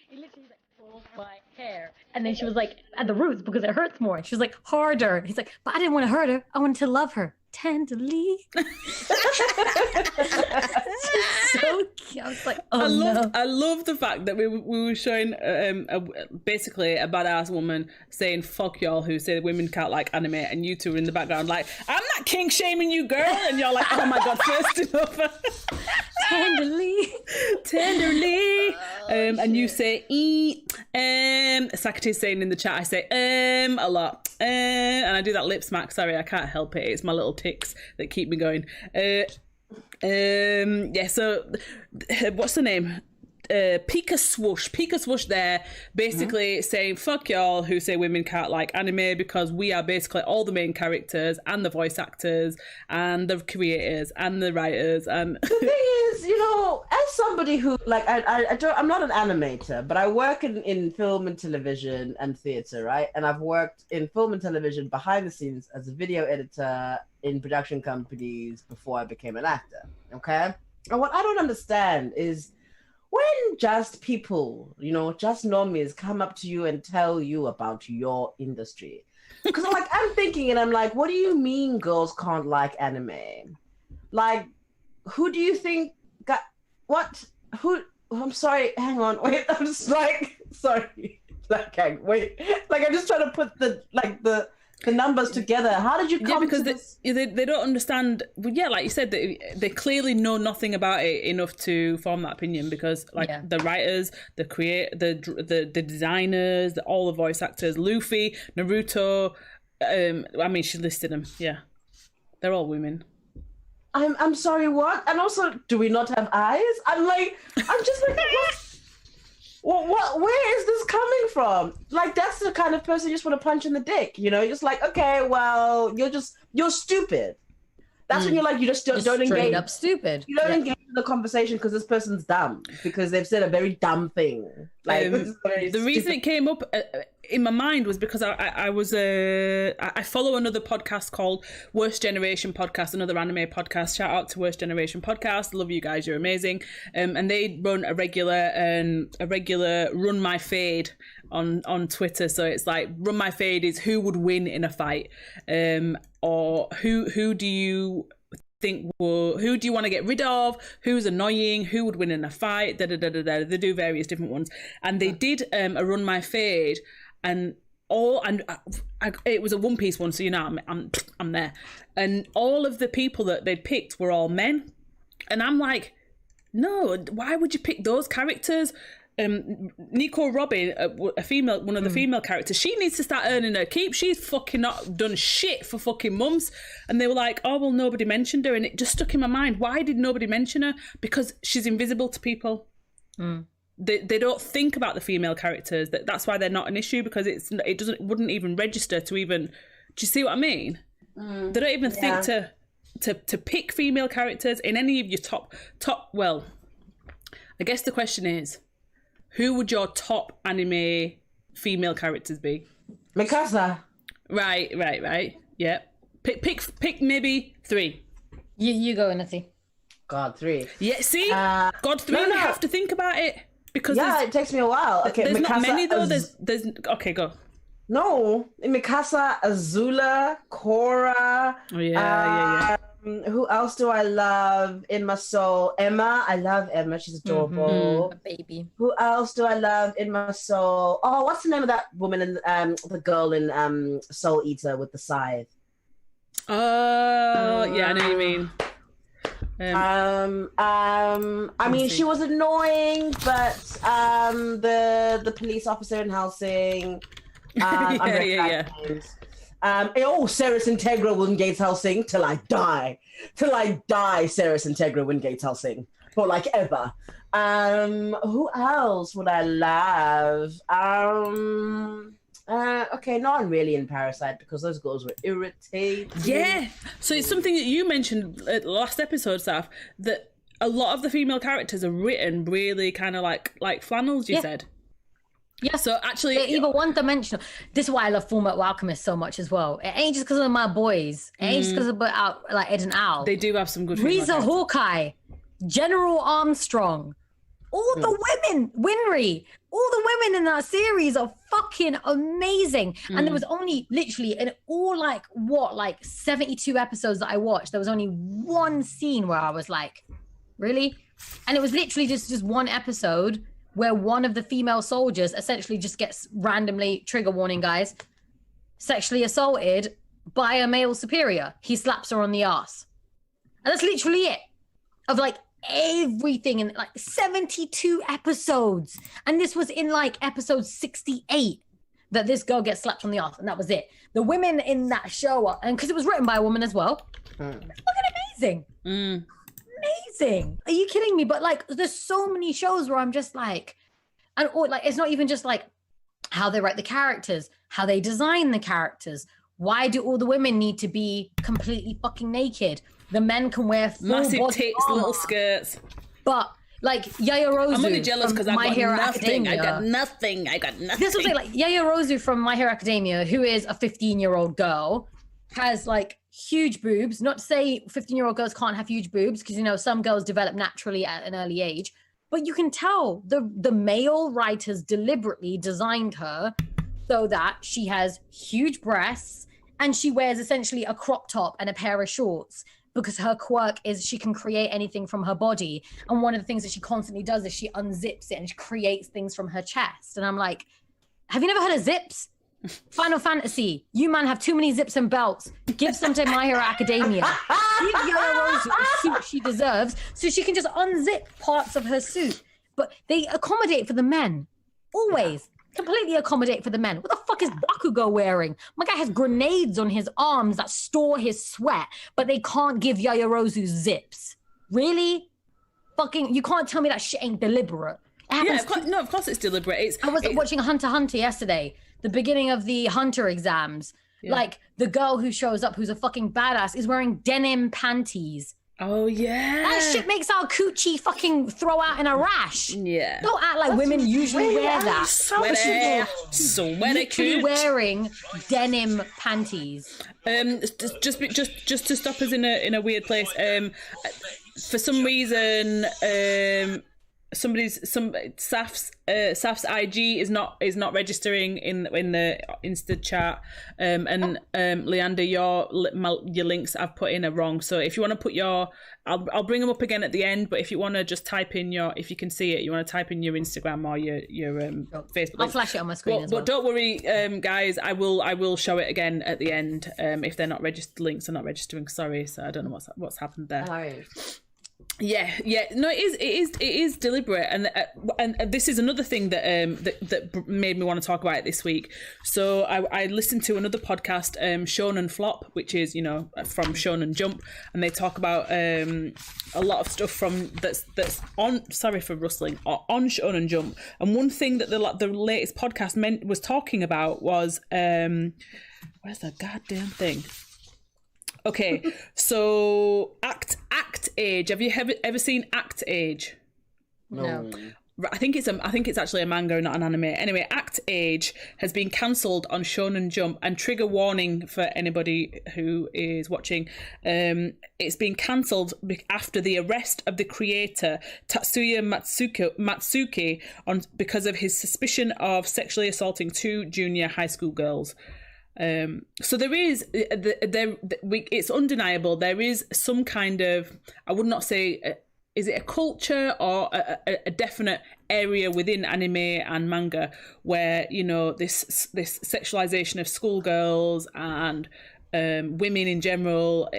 He literally like pulled my hair, and then she was like at the roots because it hurts more. She was like harder. And he's like, but I didn't want to hurt her. I wanted to love her tenderly. So cute. I was like, oh no. I love the fact that we were showing basically a badass woman saying "fuck y'all" who say women can't like anime, and you two are in the background like, I'm not kink shaming you, girl, and you're like, oh my god, first enough. Tenderly. And you say Sakati's saying in the chat, I say a lot, and I do that lip smack. Sorry, I can't help it. It's my little tics that keep me going. Yeah. So, what's the name? Pika Swoosh there, basically saying fuck y'all who say women can't like anime, because we are basically all the main characters and the voice actors and the creators and the writers. And the thing is, you know, as somebody who like I'm not an animator, but I work in film and television and theater, right? And I've worked in film and television behind the scenes as a video editor in production companies before I became an actor. Okay, and what I don't understand is when just people, you know, just normies come up to you and tell you about your industry. Because like I'm thinking and I'm like, what do you mean girls can't like anime? Like, who do you think got what? Who? I'm sorry, hang on, wait, I'm just like, sorry. Like, wait. Like I'm just trying to put the numbers together. How did you come to this? They don't understand. Well, yeah, like you said, they clearly know nothing about it enough to form that opinion, because the writers, the designers, all the voice actors, Luffy, Naruto, I mean, she listed them. Yeah, they're all women. I'm sorry, what? And also, do we not have eyes? I'm just like, what? Where is this coming from? Like, that's the kind of person you just want to punch in the dick, you know? You're just like, okay, well, you're stupid. That's when you're like, you just don't engage. Straight up stupid. You don't engage in the conversation because this person's dumb, because they've said a very dumb thing. Like, the reason it came up in my mind was because I follow another podcast called Worst Generation Podcast, another anime podcast. Shout out to Worst Generation Podcast. Love you guys, you're amazing. And they run a regular Run My Fade on Twitter. So it's like, Run My Fade is who would win in a fight, or who do you think who do you want to get rid of, who's annoying, who would win in a fight, They do various different ones, and they did a Run My Fade, and it was a One Piece one, so you know I'm there, and all of the people that they'd picked were all men, and I'm like, no, why would you pick those characters? Nico Robin, one of the female characters, she needs to start earning her keep. She's fucking not done shit for fucking months. And they were like, oh, well, nobody mentioned her. And it just stuck in my mind. Why did nobody mention her? Because she's invisible to people. They don't think about the female characters. That's why they're not an issue, because it wouldn't even register to even. Do you see what I mean? They don't even think to pick female characters in any of your top. Well, I guess the question is, who would your top anime female characters be? Mikasa. Right. Yeah. Pick maybe 3. You go, Natty. God, 3. Yeah, see? God, 3, you have to think about it. Because it takes me a while. Okay, there's Mikasa, not many though. There's okay, go. No, Mikasa, Azula, Korra. Oh yeah. Who else do I love in my soul? Emma. I love Emma. She's adorable. A baby. Who else do I love in my soul? Oh, what's the name of that woman in the girl in Soul Eater with the scythe? Oh, yeah, I know what you mean. I mean, she was annoying, but the police officer in Helsing. Yeah. Ceres Integra Wingates Helsing till I die. Ceres Integra Wingates Helsing for like ever. Who else would I love? Okay, no one really in Parasite, because those girls were irritating. Yeah. So it's something that you mentioned at the last episode, Saf, that a lot of the female characters are written really kind of like flannels, you said. Yeah, so actually, they're either one-dimensional. This is why I love Fullmetal Alchemist so much as well. It ain't just because of my boys. It ain't just because of like Ed and Al. They do have some good. Riza Hawkeye, General Armstrong, All the women, Winry, all the women in that series are fucking amazing. And there was only literally in all like 72 episodes that I watched, there was only one scene where I was like, really? And it was literally just one episode where one of the female soldiers essentially just gets randomly, trigger warning guys, sexually assaulted by a male superior. He slaps her on the ass. And that's literally it. Of like everything in like 72 episodes. And this was in like episode 68 that this girl gets slapped on the ass, and that was it. The women in that show are, and because it was written by a woman as well, it's fucking amazing. Amazing. Are you kidding me? But like there's so many shows where I'm just like, and or like it's not even just like how they write the characters, how they design the characters. Why do all the women need to be completely fucking naked? The men can wear full massive body tits, armor. little skirts. But like Yaya Rozu, I'm only jealous because I got nothing. Academia. I got nothing. This was like Yaya Rozu from My Hero Academia, who is a 15-year-old girl, has like huge boobs. Not to say 15-year-old girls can't have huge boobs, because you know some girls develop naturally at an early age. But you can tell the male writers deliberately designed her so that she has huge breasts and she wears essentially a crop top and a pair of shorts, because her quirk is she can create anything from her body. And one of the things that she constantly does is she unzips it and she creates things from her chest. And I'm like, have you never heard of zips? Final Fantasy, you man have too many zips and belts. Give some to My Hero Academia. Give Yaya Rozu the suit she deserves so she can just unzip parts of her suit. But they accommodate for the men. Always. Completely accommodate for the men. What the fuck is Bakugo wearing? My guy has grenades on his arms that store his sweat, but they can't give Yaya Rozu zips. Really? Fucking, you can't tell me that shit ain't deliberate. Of course it's deliberate. I was watching Hunter x Hunter yesterday, the beginning of the Hunter exams. Yeah. Like, the girl who shows up, who's a fucking badass, is wearing denim panties. Oh, yeah. That shit makes our coochie fucking throw out in a rash. Yeah. Don't act like women usually wear that. Sweaty literally wearing denim panties. Just to stop us in a weird place. For some reason, Saf's IG is not registering in the Insta chat, and Luyanda, your links I've put in are wrong. So if you want to put I'll bring them up again at the end. But if you want to just type in if you can see it, you want to type in your Instagram or your Facebook. I'll flash it on my screen as well. But don't worry, guys, I will show it again at the end. If they're not registered, links are not registering. Sorry, so I don't know what's happened there. Sorry. Yeah. No, it is deliberate, and this is another thing that made me want to talk about it this week. So I listened to another podcast, Shonen Flop, which is from Shonen Jump, and they talk about a lot of stuff from that's on. Sorry for rustling. On Shonen Jump, and one thing that the latest podcast was talking about was where's the goddamn thing? Okay, so Act Age. Have you ever seen Act Age? No. I think it's actually a manga, not an anime. Anyway, Act Age has been cancelled on Shonen Jump, and trigger warning for anybody who is watching. It's been cancelled after the arrest of the creator Tatsuya Matsuki because of his suspicion of sexually assaulting 2 junior high school girls. So there is it's undeniable. There is some kind of, I would not say, is it a culture or a definite area within anime and manga where this sexualization of schoolgirls and women in general,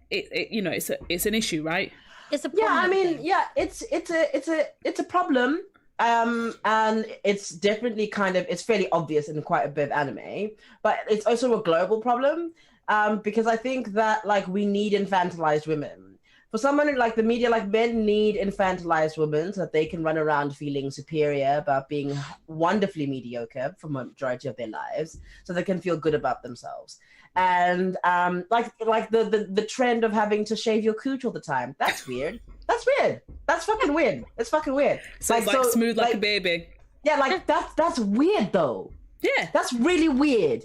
it's an issue, right? It's a problem. Yeah, I mean, it's a problem. And it's definitely it's fairly obvious in quite a bit of anime, but it's also a global problem, because I think that we need infantilized women. For someone the media, men need infantilized women so that they can run around feeling superior about being wonderfully mediocre for the majority of their lives, so they can feel good about themselves. And the trend of having to shave your cooch all the time, that's weird. That's weird. That's fucking weird. It's fucking weird. So it's smooth like a baby. Yeah, that's weird though. Yeah. That's really weird.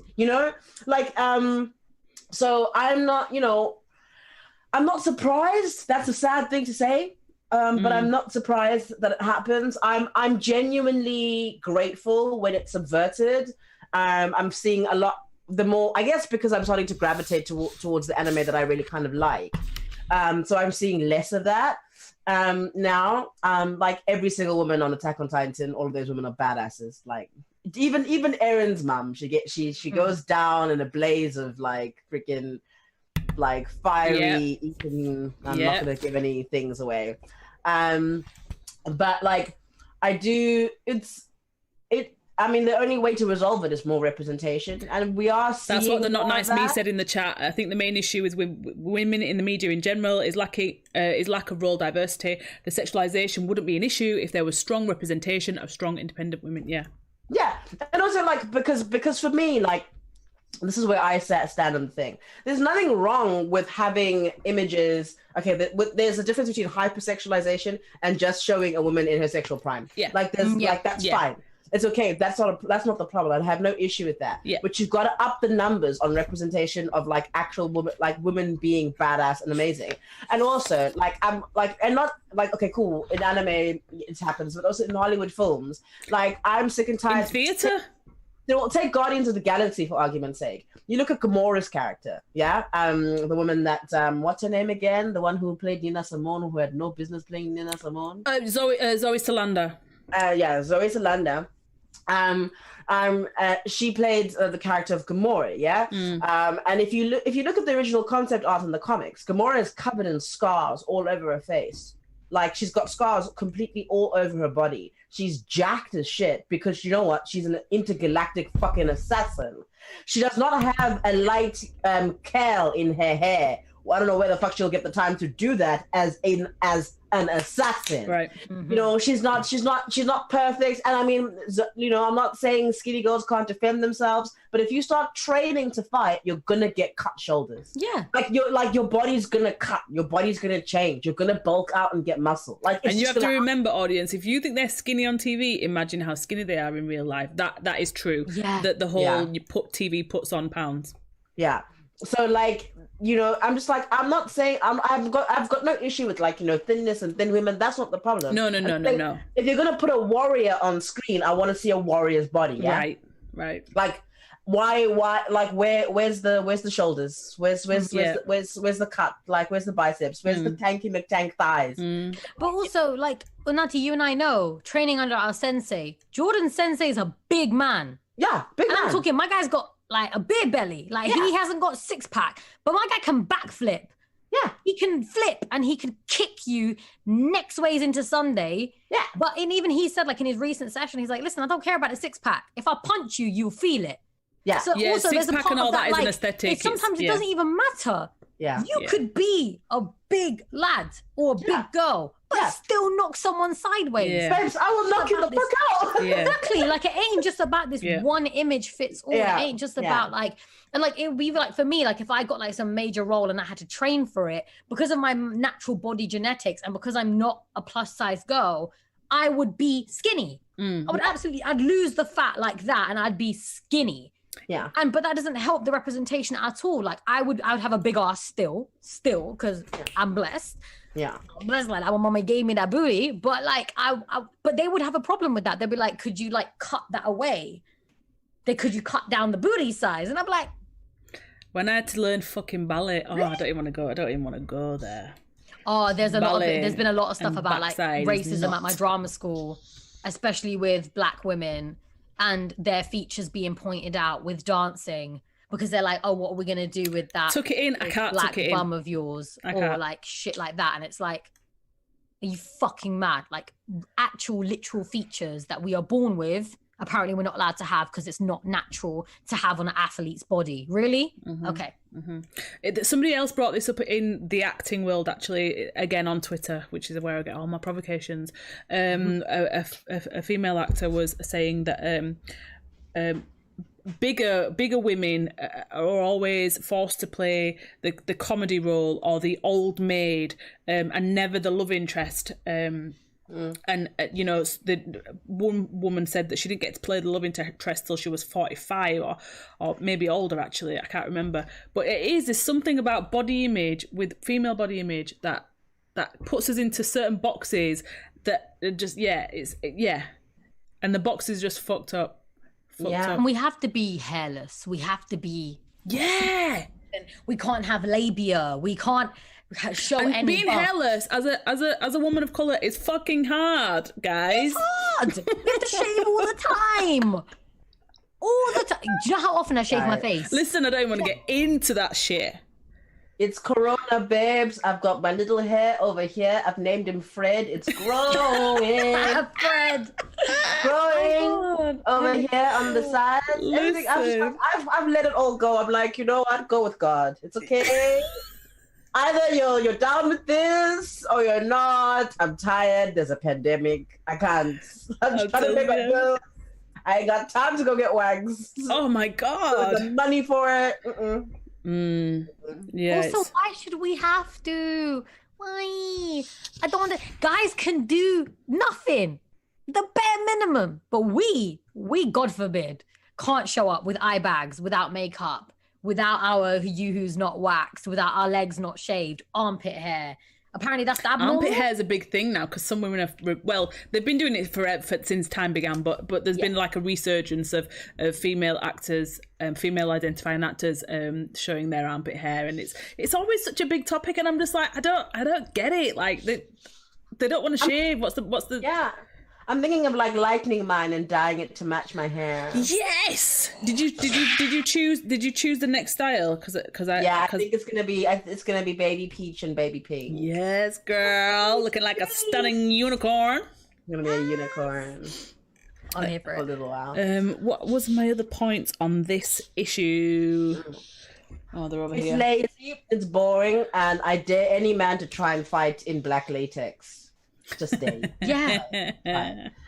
So I'm not surprised. That's a sad thing to say. but I'm not surprised that it happens. I'm genuinely grateful when it's subverted. I'm seeing a lot. The more, I guess, because I'm starting to gravitate towards the anime that I really kind of like. So I'm seeing less of that now. Like every single woman on Attack on Titan, all of those women are badasses. Like even Erin's mum, she goes down in a blaze of like freaking like fiery eating. I'm not gonna give any things away. But like I do, I mean, the only way to resolve it is more representation, and we are seeing. That's what the Not Nice Me said in the chat. I think the main issue is with women in the media in general is lack of role diversity. The sexualization wouldn't be an issue if there was strong representation of strong, independent women. Yeah, and also like because for me, like this is where I stand on the thing. There's nothing wrong with having images. Okay, there's a difference between hypersexualization and just showing a woman in her sexual prime. Yeah, like there's like that's fine. It's okay. That's not the problem. I have no issue with that. Yeah. But you've got to up the numbers on representation of like actual women, like women being badass and amazing. And also like I'm like, and not like, okay, cool. In anime it happens, but also in Hollywood films, like I'm sick and tired. In theater? Take Guardians of the Galaxy for argument's sake. You look at Gamora's character, the woman that what's her name again? The one who played Nina Simone, who had no business playing Nina Simone. Zoe Saldana. Zoe Saldana. She played the character of Gamora, and if you look at the original concept art in the comics, Gamora is covered in scars all over her face. Like she's got scars completely all over her body. She's jacked as shit because you know what? She's an intergalactic fucking assassin. She does not have a light curl in her hair. Well, I don't know where the fuck she'll get the time to do that as an assassin. Right. You know, she's not perfect. And I mean, you know, I'm not saying skinny girls can't defend themselves, but if you start training to fight, you're gonna get cut shoulders. Yeah. Your body's gonna cut. Your body's gonna change. You're gonna bulk out and get muscle. Like, and you have to remember, audience, if you think they're skinny on TV, imagine how skinny they are in real life. That is true. Yeah. That the whole TV puts on pounds. Yeah. So like, you know, I'm just like, I'm not saying I've got no issue with like, you know, thinness and thin women. That's not the problem. No. If you're gonna put a warrior on screen, I want to see a warrior's body. Yeah. Right. Like, why? Like, where's the shoulders? Where's the cut? Like, where's the biceps? Where's the tanky McTank thighs? But also, like, Unati, you and I know, training under our sensei, Jordan Sensei is a big man. Yeah, big man. I'm talking, my guy's got like a beer belly. Like he hasn't got six pack, but my guy can backflip. Yeah. He can flip and he can kick you next ways into Sunday. Yeah. But even he said, like in his recent session, he's like, listen, I don't care about the six pack. If I punch you, you'll feel it. Yeah. So also there's a part and all of that, is like, an aesthetic. Sometimes it doesn't even matter. Yeah. You could be a big lad or a big girl, but still knock someone sideways. Yeah. Babes, I will knock you the fuck out. Yeah. Exactly. Like it ain't just about this one image fits all. Yeah. It ain't just about like, and like it would be like for me, like if I got like some major role and I had to train for it because of my natural body genetics and because I'm not a plus size girl, I would be skinny. I'd lose the fat like that and I'd be skinny. Yeah. But that doesn't help the representation at all. Like I would have a big ass still because I'm blessed. Yeah. I'm blessed like that when mommy gave me that booty. But like but they would have a problem with that. They'd be like, could you like cut that away? Could you cut down the booty size? And I'm like, when I had to learn fucking ballet, I don't even want to go there. Oh, there's been a lot of stuff about like backside racism at my drama school, especially with black women and their features being pointed out with dancing because they're like, oh, what are we gonna do with that? Tuck it in. I can't black tuck it bum in. of yours Or like shit like that. And it's like, are you fucking mad? Like actual literal features that we are born with, apparently we're not allowed to have because it's not natural to have on an athlete's body. Really? Okay. Somebody else brought this up in the acting world, actually, again on Twitter, which is where I get all my provocations. A female actor was saying that bigger women are always forced to play the comedy role or the old maid and never the love interest. And you know, the one woman said that she didn't get to play the love interest till she was 45 or maybe older, actually, I can't remember. But there's something about body image, with female body image, that puts us into certain boxes that are just and the box is just fucked up. And we have to be hairless. We have to be. Yeah. We can't have labia. We can't show any. Being hairless as a woman of color is fucking hard, guys. It's hard. We have to shave all the time. All the time. Do you know how often I shave my face? Listen, I don't want to get into that shit. It's Corona, babes. I've got my little hair over here. I've named him Fred. It's growing. Fred. Growing over here on the side. Everything. I've let it all go. I'm like, you know what? Go with God. It's okay. Either you're down with this or you're not. I'm tired. There's a pandemic. I can't. I'm trying to pay my bills. I ain't got time to go get wags. Oh my God. The money for it. Yeah. Also, why should we have to? Why? I don't want to. Guys can do nothing. The bare minimum. But we, God forbid, can't show up with eye bags, without makeup, without our who's not waxed, without our legs not shaved, armpit hair. Apparently that's the abnormal. Armpit hair is a big thing now because some women have, well, they've been doing it since time began, but there's been like a resurgence of female actors, female identifying actors showing their armpit hair, and it's always such a big topic, and I'm just like, I don't get it. Like they don't want to shave. What's the Yeah. I'm thinking of like lightening mine and dyeing it to match my hair. Yes. Did you choose the next style? Because I think it's gonna be baby peach and baby pink. Yes, girl, looking like a stunning unicorn. I'm gonna be a unicorn. I'm here for it. A little while. What was my other points on this issue? Oh, they're over here. It's lazy. It's boring, and I dare any man to try and fight in black latex. Just stay. Yeah.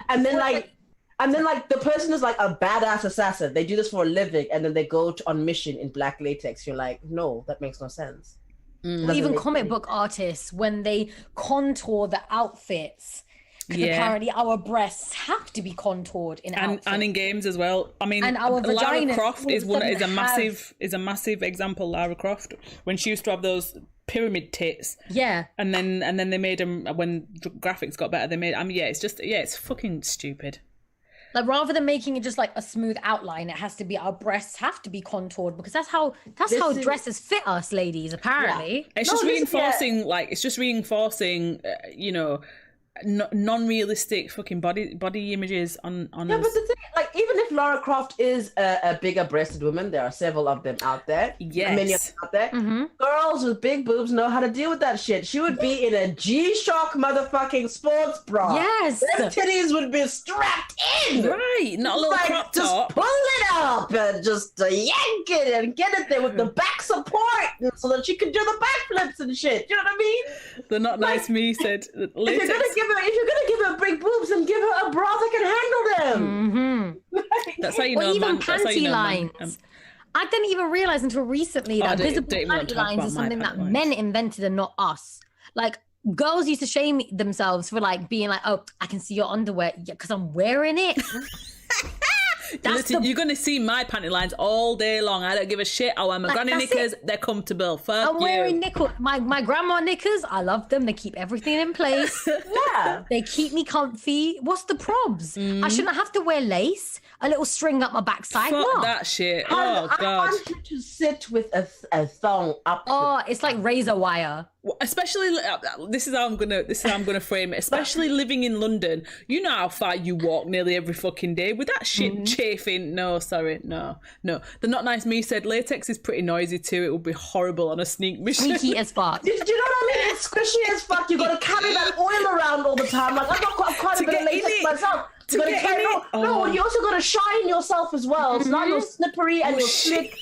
And then the person is like a badass assassin. They do this for a living, and then they go on mission in black latex. You're like, no, that makes no sense. Even comic book artists, when they contour the outfits, because apparently our breasts have to be contoured in outfits. And in games as well. I mean, and our Lara Croft is a massive example. Lara Croft, when she used to have those pyramid tits, and then they made them when graphics got better. They made it's fucking stupid. Like, rather than making it just like a smooth outline, it has to be, our breasts have to be contoured, because that's how dresses fit us, ladies. Apparently, it's just reinforcing, non-realistic fucking body images on but the thing, like, even if Lara Croft is a bigger breasted woman, there are several of them out there. Yes. Many of them out there. Mm-hmm. Girls with big boobs know how to deal with that shit. She would be in a G-Shock motherfucking sports bra. Yes. Their titties would be strapped in. Right. Not a little crop top. Just pull it up and just yank it and get it there with the back support so that she can do the backflips and shit. You know what I mean? The not nice me said, if you're gonna give her big boobs, then give her a bra that can handle them. That's how you know. Or even panty lines. I didn't even realize until recently that visible panty lines is something that men invented and not us. Like, girls used to shame themselves for like being like, oh, I can see your underwear because I'm wearing it. Listen, you're going to see my panty lines all day long. I don't give a shit. I wear my granny knickers. They're comfortable. Fuck I'm wearing knickers. My grandma knickers. I love them. They keep everything in place. Yeah. They keep me comfy. What's the probs? I shouldn't have to wear lace. A little string up my backside. Fuck that shit. Oh, God. I want you to sit with a thong up. Oh, it's like razor wire. Especially, this is how I'm gonna frame it. Especially living in London, you know how far you walk nearly every fucking day with that shit chafing. No, sorry, no. The not nice me said latex is pretty noisy too. It would be horrible on a sneak mission. Sneaky as fuck. Do you know what I mean? It's squishy as fuck. You gotta carry that oil around all the time. Like, I've quite a bit of latex myself. No, you also gotta shine yourself as well. It's not your slippery and your slick.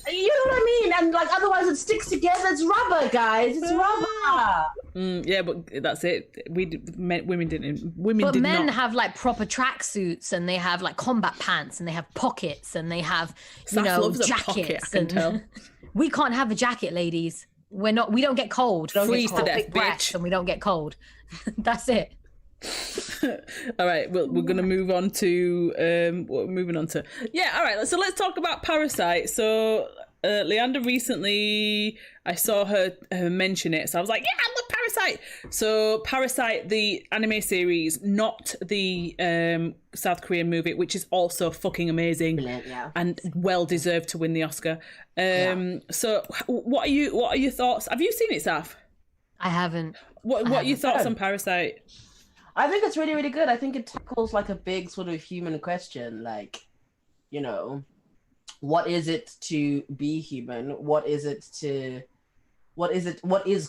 You know what I mean? And like, otherwise it sticks together. It's rubber, guys. It's rubber. Yeah, but that's it. Women didn't. But men have like proper tracksuits, and they have like combat pants, and they have pockets, and they have jackets. Pocket, I can tell. We can't have a jacket, ladies. We don't get cold. Freeze to death, big breasts, bitch. And we don't get cold. That's it. All right, well, we're gonna move on to what we're moving on to. Yeah, all right. So let's talk about Parasite. So Luyanda recently, I saw her mention it, so I was like, yeah, I love Parasite. So Parasite, the anime series, not the South Korean movie, which is also fucking amazing. Brilliant, yeah. And well deserved to win the Oscar. So what are your thoughts? Have you seen it, Saf? I haven't. What are your thoughts on Parasite? I think it's really, really good. I think it tackles like a big sort of human question, like, you know, what is it to be human? What is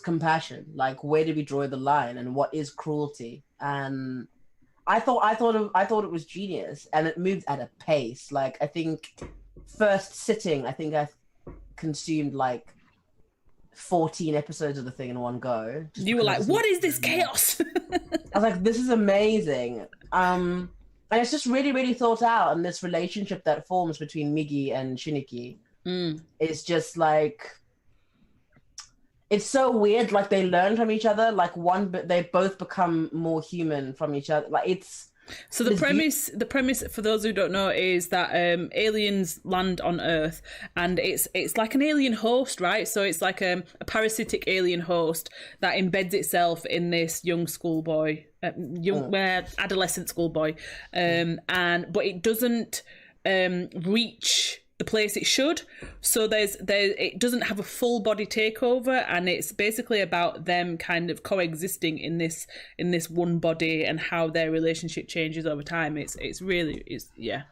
compassion? Like, where do we draw the line, and what is cruelty? And I thought it was genius, and it moved at a pace. Like, I think first sitting, I think I consumed like 14 episodes of the thing in one go. You were like, what is this chaos? I was like, this is amazing. And it's just really, really thought out. And this relationship that forms between Migi and Shiniki is just like, it's so weird. Like, they learn from each other. Like, they both become more human from each other. Like, it's... So the premise for those who don't know is that aliens land on Earth, and it's like an alien host, right? So it's like a parasitic alien host that embeds itself in this young schoolboy, adolescent schoolboy, but it doesn't reach the place it should. So it doesn't have a full body takeover, and it's basically about them kind of coexisting in this one body and how their relationship changes over time. It's yeah.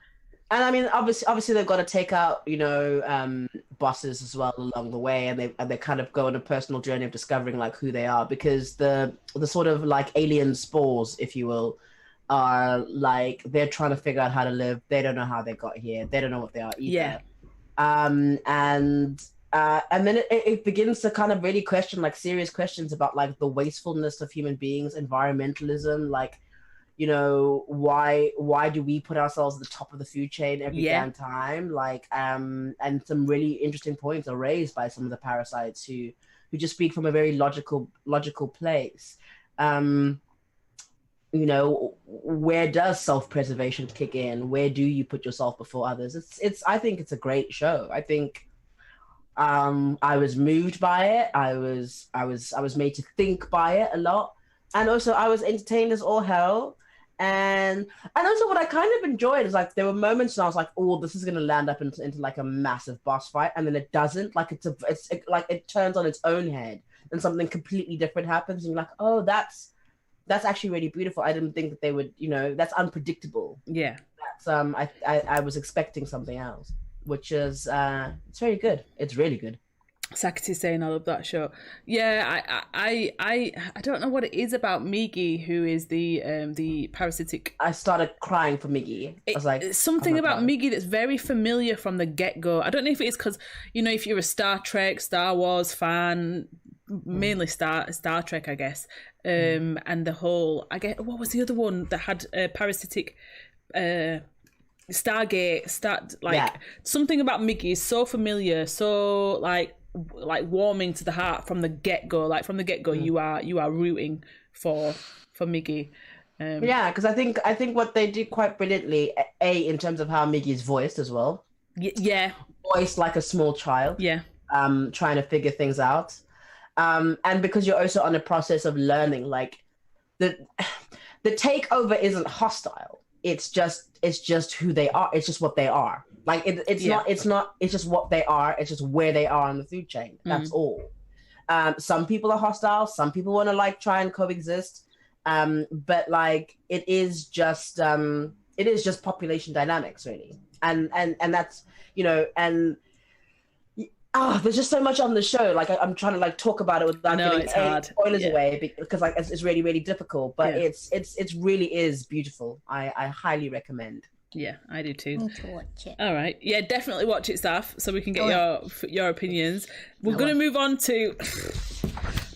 And I mean, obviously they've got to take out, you know, bosses as well along the way, and they kind of go on a personal journey of discovering like who they are, because the sort of like alien spores, if you will, are like, they're trying to figure out how to live. They don't know how they got here. They don't know what they are either. Yeah. And then it begins to kind of really question like serious questions about like the wastefulness of human beings, environmentalism, like, you know, why do we put ourselves at the top of the food chain every damn time? Like, and some really interesting points are raised by some of the parasites who just speak from a very logical place. You know, where does self-preservation kick in? Where do you put yourself before others? I think it's a great show. I think I was moved by it. I was made to think by it a lot. And also I was entertained as all hell. And also what I kind of enjoyed is like, there were moments when I was like, oh, this is going to land up into like a massive boss fight. And then it doesn't. Like, it turns on its own head and something completely different happens. And you're like, oh, that's actually really beautiful. I didn't think that they would, you know, that's unpredictable. Yeah. That's I was expecting something else, which is it's very good. It's really good. Sakati's saying I love that show. Yeah, I don't know what it is about Migi, who is the parasitic. I started crying for Migi. I was like, something about Migi that's very familiar from the get-go. I don't know if it is because, you know, if you're a Star Trek, Star Wars fan, mainly Star Trek, I guess. And the whole, I get, what was the other one that had parasitic Stargate, something about Migi is so familiar, so like warming to the heart from the get-go. Like, from the get-go, you are rooting for Migi. Because I think what they did quite brilliantly, in terms of how Migi's voiced as well. Voiced like a small child. Trying to figure things out. And because you're also on a process of learning, like the takeover isn't hostile. It's just who they are. It's just what they are. Like it's just what they are. It's just where they are on the food chain. That's all. Some people are hostile. Some people want to like try and coexist. But like it is just population dynamics really. And that's, you know, and there's just so much on the show. Like I'm trying to like talk about it without giving spoilers away, because like it's really, really difficult. But it's really is beautiful. I highly recommend. Yeah, I do too. Need to watch it. All right, yeah, definitely watch it, Saf, so we can get your opinions. We're going to move on to. I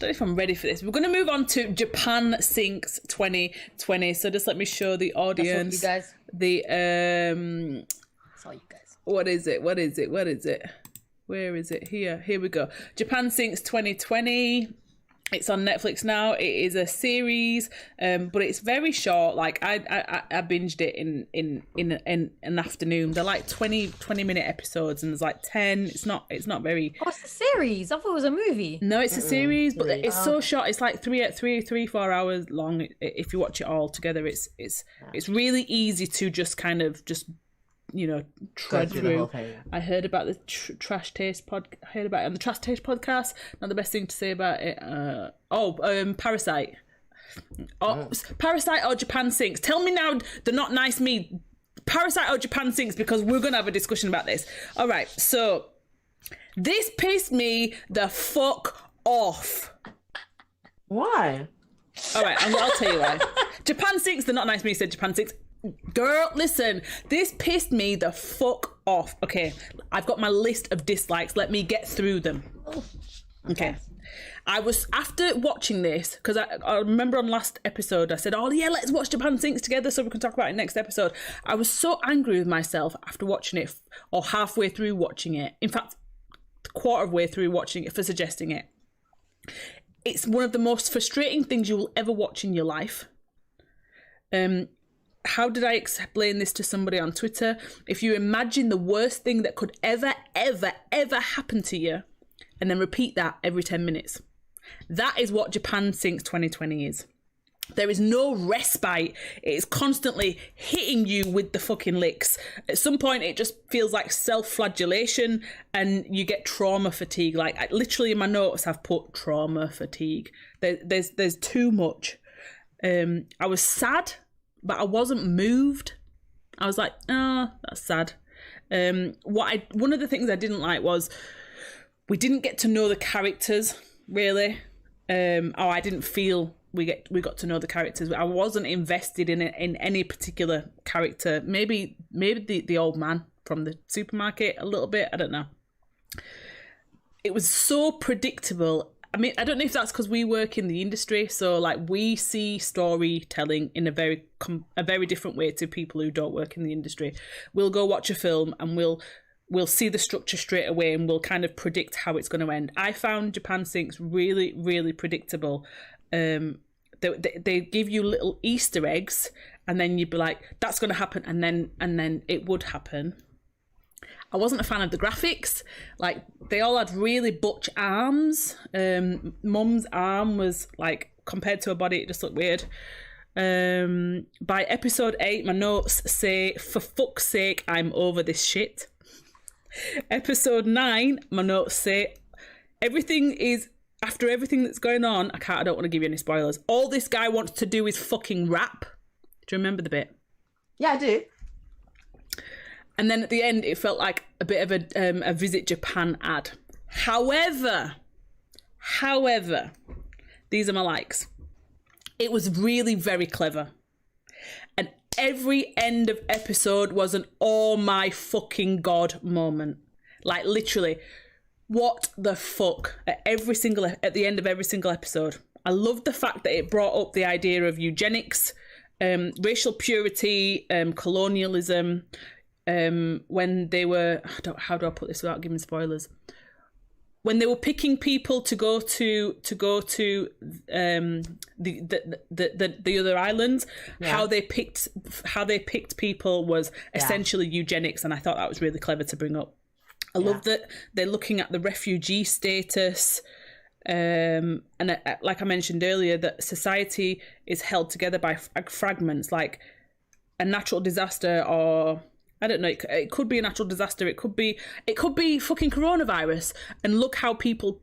don't know if I'm ready for this. We're going to move on to Japan Sinks 2020. So just let me show the audience. That's all you guys. That's all you guys. What is it? Where is it? Here we go. Japan Sinks 2020. It's on Netflix now. It is a series, but it's very short. Like I binged it in an afternoon. They're like 20-minute episodes, and there's like 10. It's not very. Oh, it's a series. I thought it was a movie. No, it's a series, but it's so short. It's like 4 hours long. If you watch it all together, it's really easy to just kind of tread through. I heard about the Trash Taste I heard about it on the Trash Taste podcast. Not the best thing to say about it. Parasite. Parasite or Japan Sinks. Tell me now, the not nice me. Parasite or Japan Sinks, because we're gonna have a discussion about this. All right, so this pissed me the fuck off. Why? All right, I'll tell you why. Japan Sinks. The not nice me said Japan Sinks. Girl, listen, this pissed me the fuck off. Okay, I've got my list of dislikes. Let me get through them. Okay. I was, after watching this, because I remember on last episode, I said, oh yeah, let's watch Japan Sinks together so we can talk about it next episode. I was so angry with myself after watching it, or halfway through watching it. In fact, a quarter of the way through watching it, for suggesting it. It's one of the most frustrating things you will ever watch in your life. How did I explain this to somebody on Twitter? If you imagine the worst thing that could ever happen to you, and then repeat that every 10 minutes. That is what Japan Sinks 2020 is. There is no respite. It is constantly hitting you with the fucking licks. At some point, it just feels like self-flagellation, and you get trauma fatigue. Like, literally in my notes, I've put trauma fatigue. There's too much. I was sad, but I wasn't moved. I was like, oh, that's sad. One of the things I didn't like was we didn't get to know the characters, really. I didn't feel we got to know the characters. I wasn't invested in any particular character. Maybe the old man from the supermarket a little bit. I don't know. It was so predictable. I mean, I don't know if that's because we work in the industry, so like we see storytelling in a very different way to people who don't work in the industry. We'll go watch a film and we'll see the structure straight away, and we'll kind of predict how it's going to end. I found Japan Sinks really, really predictable. They give you little Easter eggs, and then you'd be like, "That's going to happen," and then it would happen. I wasn't a fan of the graphics. Like, they all had really butch arms. Mum's arm was like, compared to her body, it just looked weird. By episode 8, my notes say, "For fuck's sake, I'm over this shit." Episode 9, my notes say, after everything that's going on, I don't want to give you any spoilers. All this guy wants to do is fucking rap. Do you remember the bit? Yeah, I do. And then at the end, it felt like a bit of a Visit Japan ad. However, these are my likes. It was really very clever. And every end of episode was an oh my fucking god moment. Like, literally, what the fuck at the end of every single episode. I loved the fact that it brought up the idea of eugenics, racial purity, colonialism. When they were, how do I put this without giving spoilers? When they were picking people to go to the other islands, how they picked people was essentially eugenics, and I thought that was really clever to bring up. I love that they're looking at the refugee status, and like I mentioned earlier, that society is held together by fragments, like a natural disaster, or I don't know, it could be a natural disaster, it could be fucking coronavirus, and look how people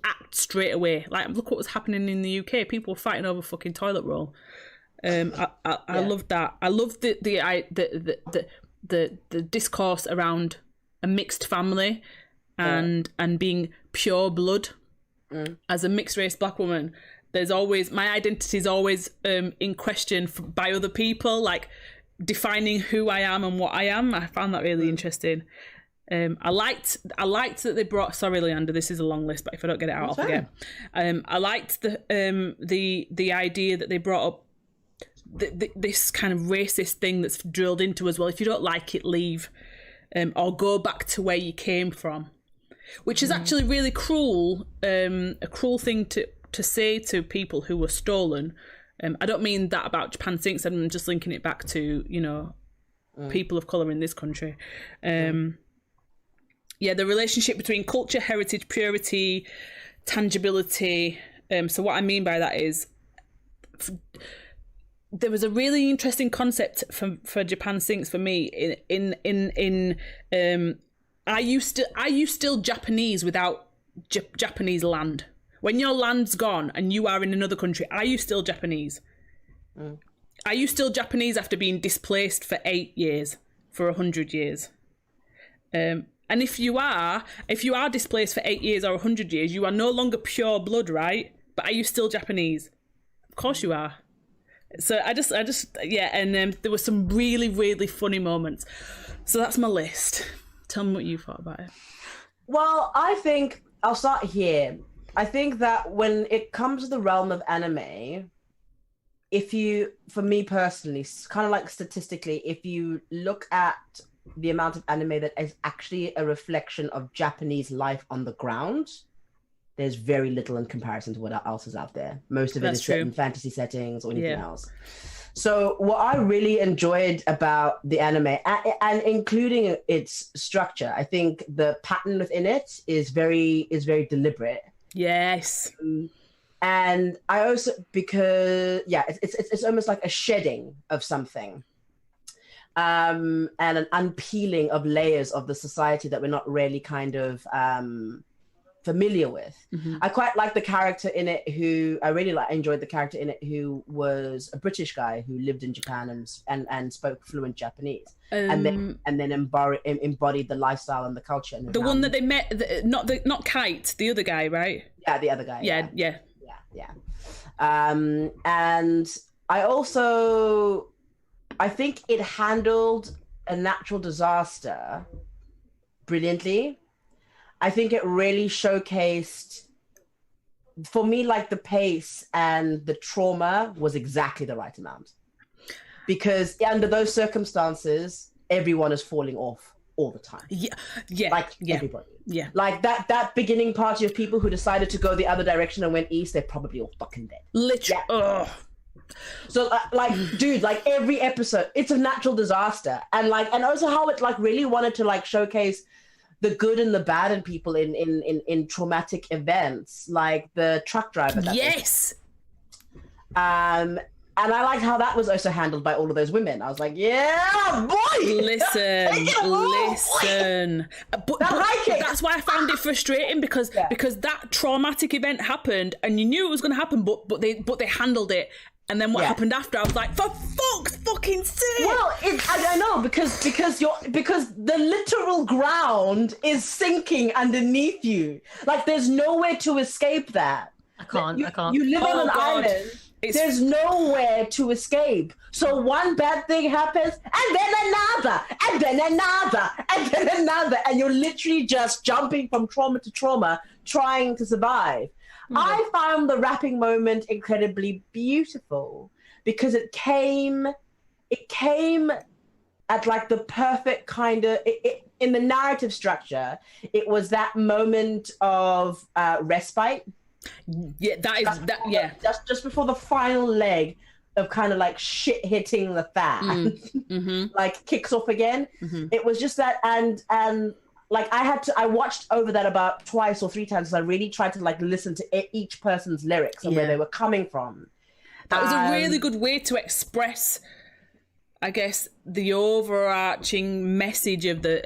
act straight away. Like, look what was happening in the UK. People were fighting over fucking toilet roll. I loved that. I loved the discourse around a mixed family and being pure blood. As a mixed race black woman, there's always, my identity is always in question by other people, like defining who I am and what I am. I found that really interesting. I liked that they brought, sorry Luyanda, this is a long list, but if I don't get it out, I'll forget. I liked the idea that they brought up this kind of racist thing that's drilled into us. Well, if you don't like it, leave, or go back to where you came from, which is actually really cruel, a cruel thing to say to people who were stolen, I don't mean that about Japan Sinks, I'm just linking it back to, you know, people of colour in this country. The relationship between culture, heritage, purity, tangibility. So what I mean by that is, there was a really interesting concept for Japan Sinks for me are you still Japanese without Japanese land? When your land's gone and you are in another country, are you still Japanese? Are you still Japanese after being displaced for 8 years, for 100 years? And if you are displaced for 8 years or 100 years, you are no longer pure blood, right? But are you still Japanese? Of course you are. So I just and there were some really, really funny moments. So that's my list. Tell me what you thought about it. Well, I think I'll start here. I think that when it comes to the realm of anime, for me personally, kind of like statistically, if you look at the amount of anime that is actually a reflection of Japanese life on the ground, there's very little in comparison to what else is out there. Most of it is set in fantasy settings or anything else. So what I really enjoyed about the anime, and including its structure, I think the pattern within it is very deliberate. Yes. And I also, because it's almost like a shedding of something, and an unpeeling of layers of the society that we're not really kind of familiar with. I quite like the character in it enjoyed the character in it who was a British guy who lived in Japan and spoke fluent Japanese, and then embodied the lifestyle and the culture. And the one that they met, not Kite, the other guy, right? Yeah, the other guy. Yeah. And I think it handled a natural disaster brilliantly. I think it really showcased, for me, like the pace and the trauma was exactly the right amount. Because under those circumstances, everyone is falling off all the time. Everybody. Yeah. Like that beginning party of people who decided to go the other direction and went east, they're probably all fucking dead. Literally. Yeah. So dude, like every episode, it's a natural disaster. And also how it really wanted to showcase the good and the bad in people in traumatic events, like the truck driver. Yes. And I liked how that was also handled by all of those women. I was like, yeah, boy! Listen. But that's why I found it frustrating because that traumatic event happened and you knew it was going to happen, but they handled it. And then what happened after? I was like, for fuck's fucking sake! Well, I know because the literal ground is sinking underneath you. Like there's nowhere to escape that. I can't. You live on an island. There's nowhere to escape. So one bad thing happens, and then another, and then another, and then another, and you're literally just jumping from trauma to trauma, trying to survive. I found the wrapping moment incredibly beautiful because it came at the perfect kind of in the narrative structure. It was that moment of respite. Yeah, just before the final leg of kind of shit hitting the fan, kicks off again. It was just that, and I watched over that about twice or three times because I really tried to listen to each person's lyrics and where they were coming from. That was a really good way to express, I guess, the overarching message of the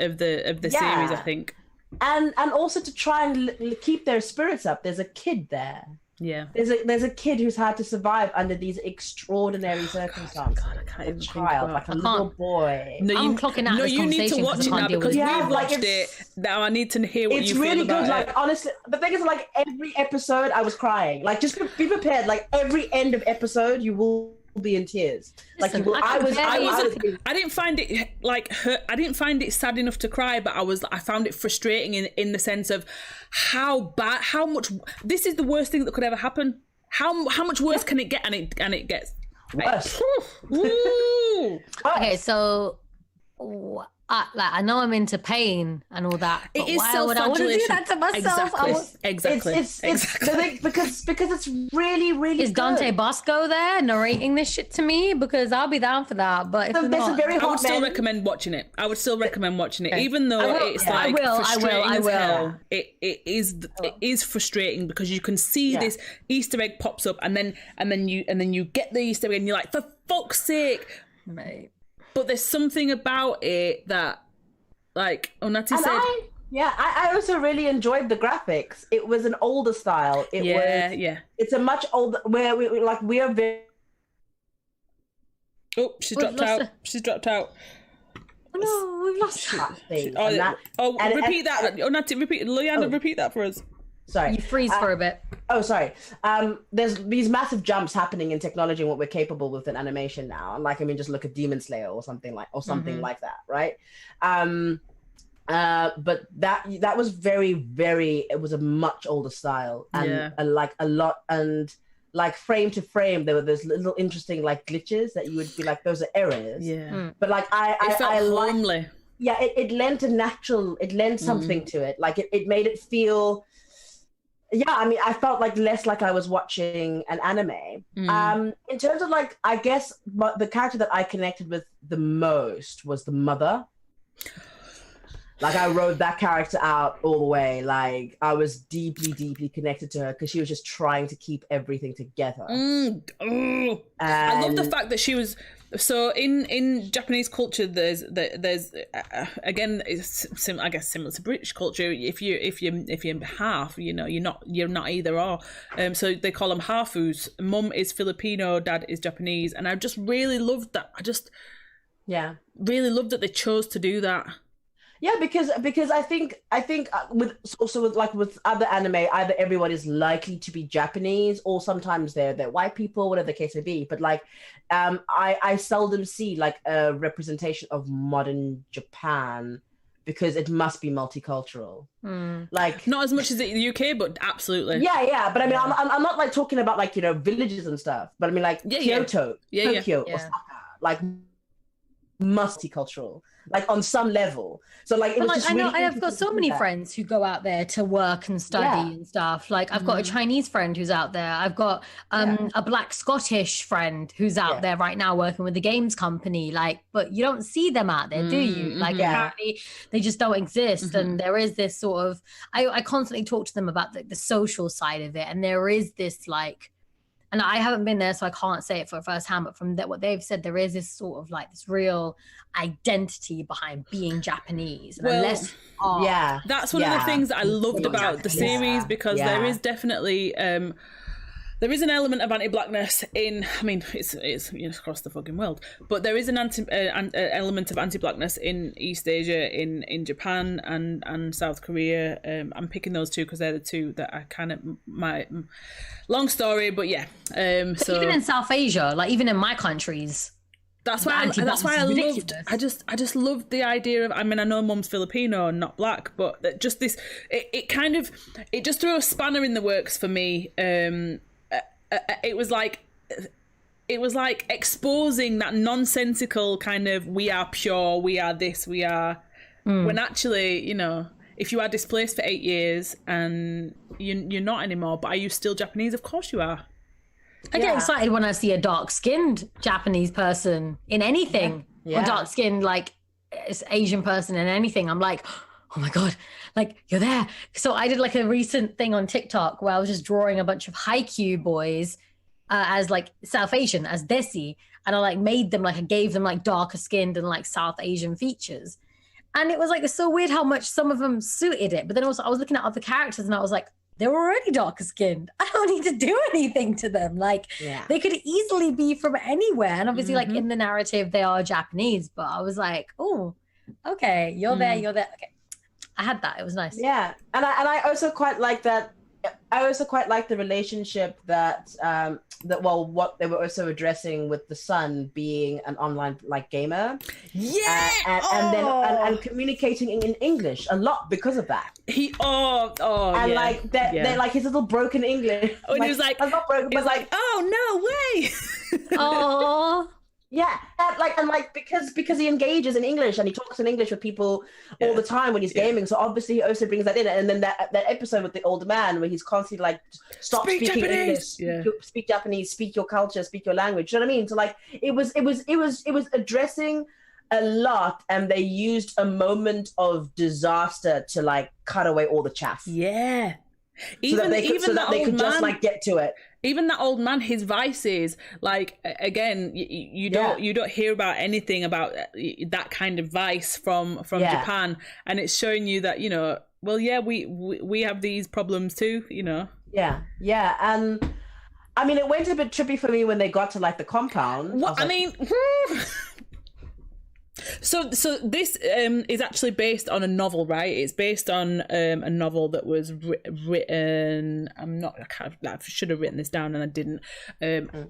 series, I think. And also to try and keep their spirits up. There's a kid there. Yeah. There's a kid who's had to survive under these extraordinary circumstances. God, I can't even child, a little boy. I'm clocking out. No, you need to watch it now because we've watched it. Now I need to hear what you feel about it. It's really good. Honestly, the thing is, every episode I was crying. Just be prepared. Every end of episode, you will be in tears. I didn't find it I didn't find it sad enough to cry, but I found it frustrating in the sense of how much this is the worst thing that could ever happen. How much worse can it get? And it gets worse. Okay, so I know I'm into pain and all that, but It is why would I want to do that to myself? Exactly. It's because it's really, really Is Dante good. Bosco there narrating this shit to me? Because I'll be down for that. But if There's not, a very I would hot still man. recommend watching it. I would still recommend watching it, Okay. even though it's I like will, frustrating I as will. hell. It is frustrating because you can see this Easter egg pops up, and then you get the Easter egg, and you're like, for fuck's sake! Mate. But there's something about it that, like Unati And said, I also really enjoyed the graphics. It was an older style. It's a much older where we are very. Oh, she's We've dropped lost out. her. She's dropped out. Oh, no, we've lost her. Repeat that. Unati, repeat. Luyanda, repeat that for us. Sorry. You freeze for a bit. Oh, sorry. There's these massive jumps happening in technology and what we're capable with in animation now. Like, I mean, just look at Demon Slayer or something like that, right? But that was very, it was a much older style and like a lot, and like frame to frame there were those little interesting like glitches that you would be like, those are errors. But like it felt homely. It lent something to it. Like it made it feel. Yeah, I mean, I felt like less like I was watching an anime. In terms of like, I guess the character that I connected with the most was the mother. Like, I rode that character out all the way. Like, I was deeply, deeply connected to her because she was just trying to keep everything together. I love the fact that she was. So in Japanese culture, there's again, it's I guess similar to British culture. If you're half, you know, you're not either or. So they call them halfus. Mum is Filipino, dad is Japanese, and I just really loved that. Really loved that they chose to do that. Yeah, because I think with other anime, either everyone is likely to be Japanese or sometimes they're white people, whatever the case may be. But like, I seldom see like a representation of modern Japan because it must be multicultural. Like, not as much as the UK, but absolutely. Yeah. But I mean, I'm not like talking about like, you know, villages and stuff. But I mean like Kyoto, Tokyo, Osaka, like multicultural. Like on some level, so like it was just really I've got so many friends who go out there to work and study and stuff. Like I've got a Chinese friend who's out there. I've got a Black Scottish friend who's out there right now working with the games company. Like, but you don't see them out there, do you? Like apparently they just don't exist. And there is this sort of I constantly talk to them about the social side of it, and there is this like. And I haven't been there, so I can't say it for firsthand. But from what they've said, there is this sort of like this real identity behind being Japanese. And that's one of the things that I loved about the series because there is definitely there is an element of anti-blackness in. I mean, it's across the fucking world, but there is an element of anti-blackness in East Asia, in Japan and South Korea. I'm picking those two because they're the two that I kind of long story, but yeah. So even in South Asia, like even in my countries. That's why I loved. I just loved the idea of. I mean, I know Mum's Filipino and not black, but just this. It just threw a spanner in the works for me. It was like exposing that nonsensical kind of we are pure, we are this, we are. When actually, you know, if you are displaced for 8 years and you're not anymore, but are you still Japanese? Of course you are. I get excited when I see a dark-skinned Japanese person in anything, or dark-skinned like Asian person in anything. I'm like, oh my God, like you're there. So I did like a recent thing on TikTok where I was just drawing a bunch of Haikyuu boys as like South Asian, as Desi. And I like made them like, I gave them like darker skinned and like South Asian features. And it was like, it's so weird how much some of them suited it. But then also I was looking at other characters and I was like, they're already darker skinned. I don't need to do anything to them. Like they could easily be from anywhere. And obviously like in the narrative, they are Japanese, but I was like, oh, okay, you're there. Okay. I had that. It was nice. Yeah. And I also quite like that. I also quite like the relationship that what they were also addressing with the son being an online like gamer. Yeah. And communicating in English a lot because of that. Like that, they're like his little broken English. Oh, and he was like, not broken, he was like, oh no way. Oh. Yeah, and because he engages in English and he talks in English with people all the time when he's gaming, so obviously he also brings that in. And then that episode with the old man where he's constantly like, stop speaking Japanese. English, speak Japanese, speak your culture, speak your language. You know what I mean? So like it was addressing a lot, and they used a moment of disaster to like cut away all the chaff. Yeah. So that they could just like get to it. Even that old man, his vices, like again, you don't hear about anything about that kind of vice from Japan, and it's showing you that we have these problems too, Yeah, and I mean it went a bit trippy for me when they got to like the compound. So this is actually based on a novel, right? It's based on a novel that was written. I should have written this down and I didn't. 60s,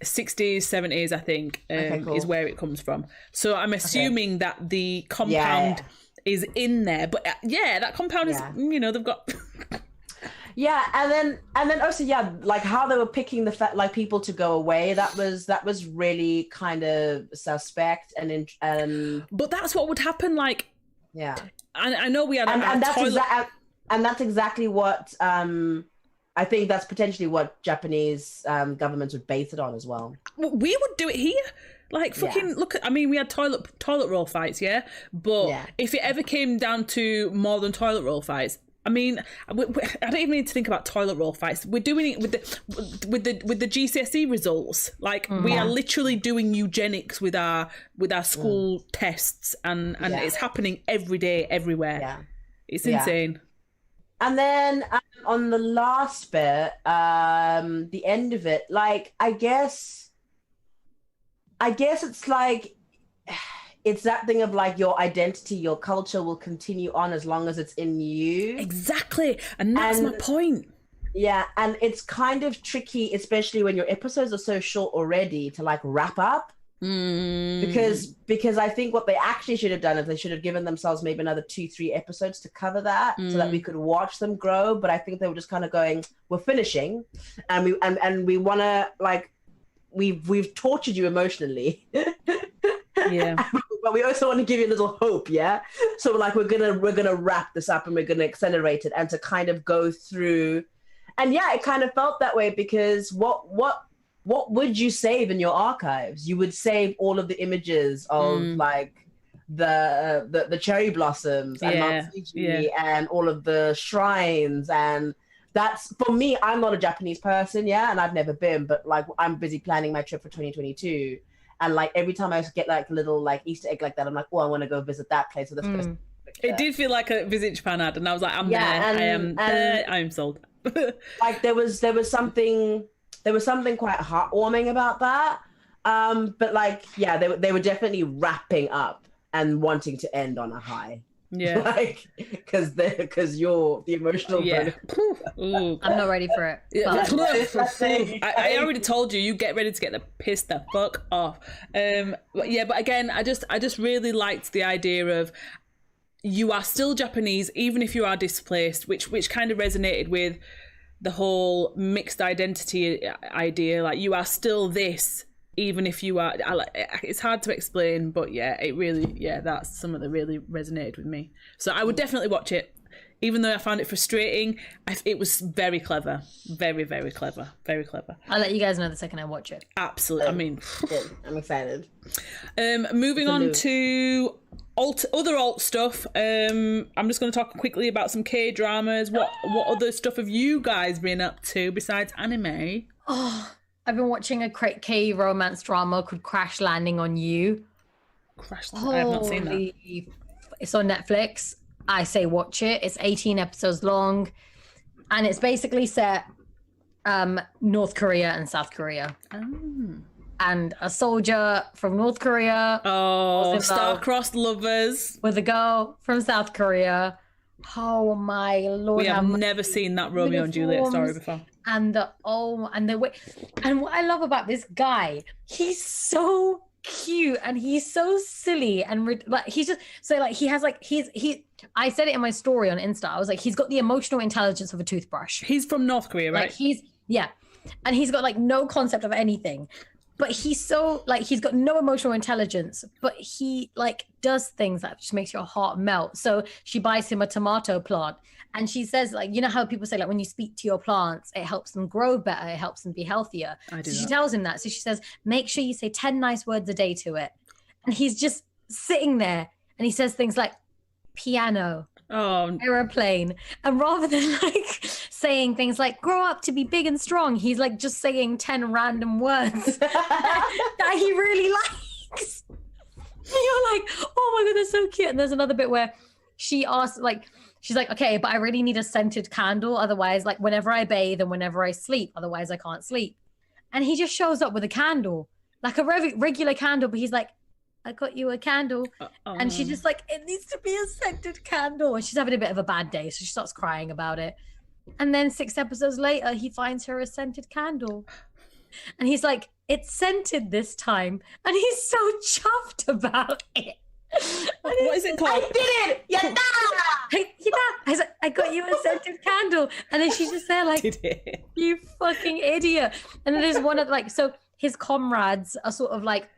70s, I think, cool. is where it comes from. So I'm assuming that the compound is in there. But that compound is, they've got. Yeah, and then also like how they were picking the people to go away. That was really kind of suspect and. But that's what would happen. Like, I know we had that's exactly what I think that's potentially what Japanese governments would base it on as well. We would do it here. Like fucking look. I mean, we had toilet roll fights, but if it ever came down to more than toilet roll fights. I mean, I don't even need to think about toilet roll fights. We're doing it with the GCSE results. Like we are literally doing eugenics with our school tests, and it's happening every day, everywhere. Yeah. It's insane. And then on the last bit, the end of it, like I guess it's like. It's that thing of like your identity, your culture will continue on as long as it's in you. Exactly. And that's my point. Yeah. And it's kind of tricky, especially when your episodes are so short already, to like wrap up. Because I think what they actually should have done is they should have given themselves maybe another 2-3 episodes to cover that so that we could watch them grow. But I think they were just kind of going, we're finishing and we want to like, we've tortured you emotionally. Yeah. But we also want to give you a little hope, so like we're gonna wrap this up and we're gonna accelerate it and to kind of go through, and it kind of felt that way because what would you save in your archives? You would save all of the images of like the cherry blossoms and Mount Fuji and all of the shrines, and that's for me. I'm not a Japanese person, and I've never been, but like I'm busy planning my trip for 2022. And like every time I get like little like Easter egg like that, I'm like, oh, I want to go visit that place. So that's it did feel like a Visit Japan ad, and I was like, I'm there. I am sold. Like there was something quite heartwarming about that. But like they were definitely wrapping up and wanting to end on a high. Yeah, like because you're the emotional. Yeah, I'm not ready for it. I already told you get ready to get pissed the fuck off. But again, I just really liked the idea of you are still Japanese even if you are displaced, which kind of resonated with the whole mixed identity idea. Like you are still this. Even if you are, it's hard to explain, but it really, that's something that really resonated with me. So I would definitely watch it, even though I found it frustrating. It was very clever, very, very clever, very clever. I'll let you guys know the second I watch it. Absolutely. I mean, I'm excited. Moving on to other alt stuff. I'm just going to talk quickly about some K-dramas. What other stuff have you guys been up to besides anime? I've been watching a K romance drama called Crash Landing on You. I have not seen that. It's on Netflix. I say watch it. It's 18 episodes long. And it's basically set North Korea and South Korea. Oh. And a soldier from North Korea. Oh, star-crossed lovers. With a girl from South Korea. Oh my Lord. We have never seen that Romeo and Juliet story before. And the way, and what I love about this guy, he's so cute and he's so silly and like he's just so like he has like I said it in my story on Insta. I was like, he's got the emotional intelligence of a toothbrush. He's from North Korea, right? Like and he's got like no concept of anything. but he's so like he's got no emotional intelligence, but he like does things that just makes your heart melt. So she buys him a tomato plant, and she says like, you know how people say like when you speak to your plants, it helps them grow better, it helps them be healthier. So she tells him that. So she says, make sure you say 10 nice words a day to it. And he's just sitting there and he says things like piano, aeroplane, and rather than like saying things like grow up to be big and strong, he's like just saying 10 random words that he really likes. And you're like, oh my god, that's so cute. And there's another bit where she asks like, she's like, okay, but I really need a scented candle, otherwise like whenever I bathe and whenever I sleep, otherwise I can't sleep. And he just shows up with a candle, like a regular candle, but he's like, I got you a candle. And she just like, it needs to be a scented candle. And she's having a bit of a bad day, so she starts crying about it. And then 6 episodes later, he finds her a scented candle. And he's like, it's scented this time. And he's so chuffed about it. What is it called? I did it! Yada! I was like, I got you a scented candle. And then she's just there like, you fucking idiot. And then there's one of like, so his comrades are sort of like,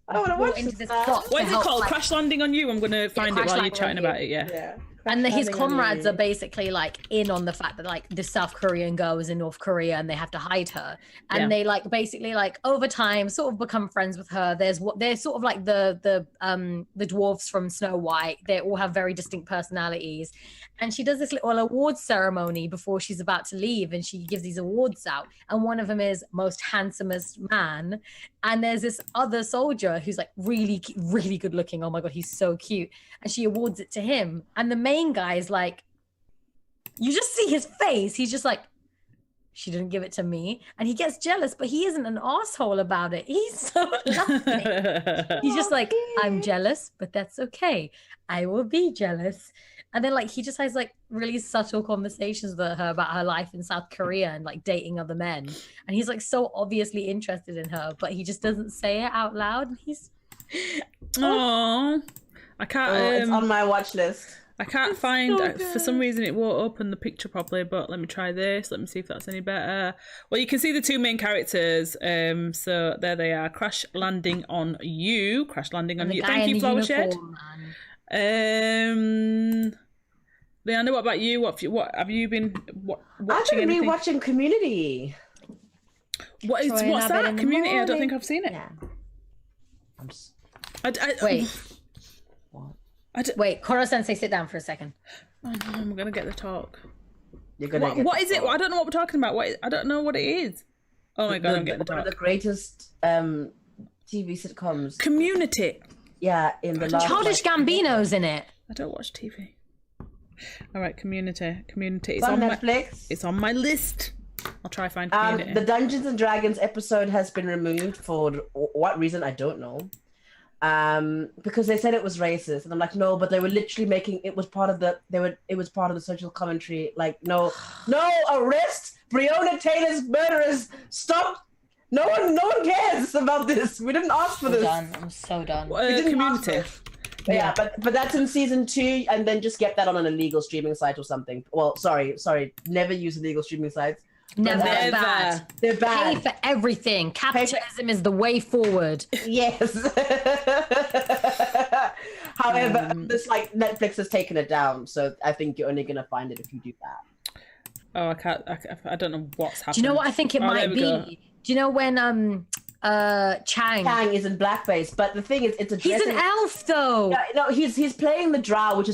I want to watch this. What is it called? Like, Crash Landing on You? I'm going to find it while you're chatting about it. Yeah. And his comrades are basically like in on the fact that like this South Korean girl is in North Korea and they have to hide her. And they like basically like over time sort of become friends with her. They're sort of like the dwarves from Snow White. They all have very distinct personalities. And she does this little awards ceremony before she's about to leave, and she gives these awards out. And one of them is most handsomest man. And there's this other soldier who's like really, really good looking. Oh my God, he's so cute. And she awards it to him. And the main guy is like, you just see his face. He's just like, she didn't give it to me. And he gets jealous, but he isn't an asshole about it. He's so lovely. He's just like, I'm jealous, but that's okay. I will be jealous. And then like he just has like really subtle conversations with her about her life in South Korea and like dating other men. And he's like so obviously interested in her, but he just doesn't say it out loud. And he's I can't. It's on my watch list. I can't find. For some reason, it won't open the picture properly. But let me try this. Let me see if that's any better. Well, you can see the 2 main characters. So there they are. Crash Landing on You. Crash Landing on You. Thank you, Flower Shed. Luyanda, what about you? What have you been watching? I've been anything? rewatching Community. What's that? Community? I don't think I've seen it. Yeah. Wait. What? Wait, Koro Sensei, sit down for a second. Oh, no, I'm gonna get the talk. You're gonna what is it? I don't know what we're talking about. I don't know what it is. Oh my God, I'm getting the talk. One of the greatest TV sitcoms. Community. Yeah, in the last. Childish Gambino's in it. I don't watch TV. All right, Community. It's on Netflix. It's on my list. I'll try find Community. The Dungeons and Dragons episode has been removed for what reason I don't know. Because they said it was racist, and I'm like, no, but they were literally making it was part of the social commentary. Like, no, arrest Breonna Taylor's murderers. Stop. No one cares about this. We didn't ask for this. I'm so done. Community. Yeah, but that's in season 2, and then just get that on an illegal streaming site or something. Well, sorry, never use illegal streaming sites. Never. Bad. They're bad. Pay for everything. Capitalism is the way forward. Yes. However, this like Netflix has taken it down, so I think you're only gonna find it if you do that. Oh, I can't. I don't know what's happening. Do you know what I think it might be? Go. Do you know when Chang is in blackface, but the thing is, it's a he's an elf though. Yeah, no, he's playing the drow, which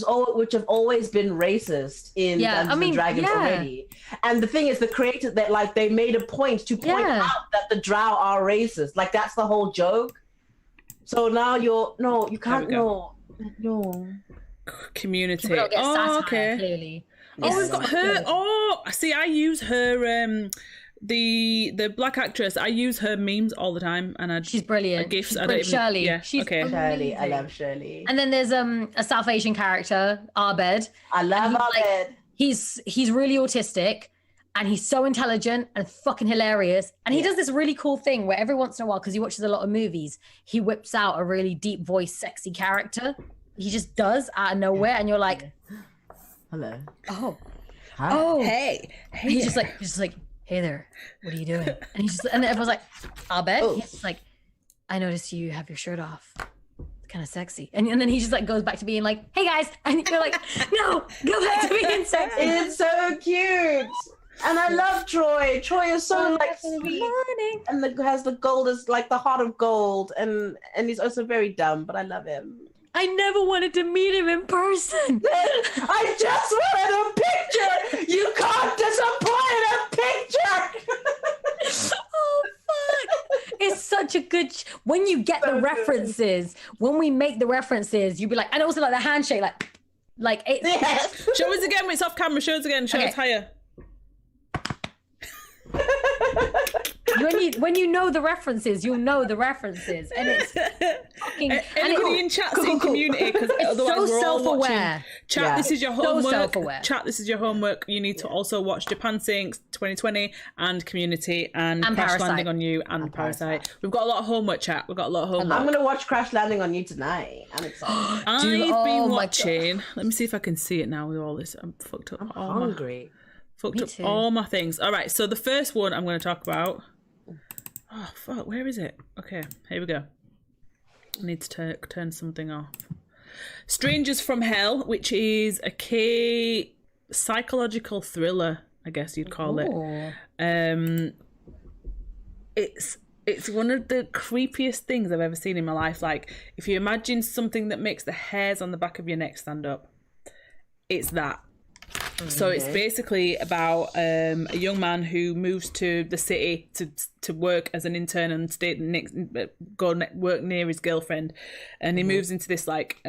have always been racist in Dungeons and Dragons already. And the thing is, the creators that like they made a point to point out that the drow are racist. Like that's the whole joke. So now you can't no. Community. Okay. Clearly. Oh, we've got her. Oh, see, I use her. The black actress, I use her memes all the time, and she's brilliant. GIFs. She's brilliant. Shirley. Yeah, she's okay. Shirley, I love Shirley. And then there's a South Asian character, Abed. I love Abed. Like, he's really autistic, and he's so intelligent and fucking hilarious. And he does this really cool thing where every once in a while, because he watches a lot of movies, he whips out a really deep voice, sexy character. He just does out of nowhere, and you're like, hello. Oh. Hi. Oh. Hey. He's just like. hey there, what are you doing? And he's just, and everyone's like, I'll bet. Oh. He's just like, I noticed you have your shirt off. Kind of sexy. And then he just like goes back to being like, hey guys. And you're like, no, go back to being sexy. It's so cute. And I love Troy. Troy is so like sweet and has the gold is like the heart of gold, and he's also very dumb, but I love him. I never wanted to meet him in person. I just wanted a picture. You can't disappoint a picture. Oh fuck! It's such a good. When you get the references, when we make the references, you'd be like, and also like the handshake, like it. Yes. Show us again. It's off camera. Show us again. Show us higher. When you know the references, you'll know the references, and it's fucking. Anybody in chat in community, because otherwise so we're all self-aware. watching. Chat, this is your homework. self-aware. Chat, this is your homework. You need to also watch Japan Sinks 2020 and Community and Crash Parasite. Landing on You and Parasite. We've got a lot of homework, chat. We've got a lot of homework. I'm gonna watch Crash Landing on You tonight. I'm excited. I've been watching. Let me see if I can see it now with all this. I'm fucked up. I'm hungry. Fucked up all my things. All right, so the first one I'm going to talk about. Oh fuck, where is it? Okay, here we go. I need to turn something off. Strangers from Hell, which is a K psychological thriller, I guess you'd call it. It's one of the creepiest things I've ever seen in my life. Like, if you imagine something that makes the hairs on the back of your neck stand up, it's that. So it's basically about a young man who moves to the city to work as an intern and work near his girlfriend, and he moves into this like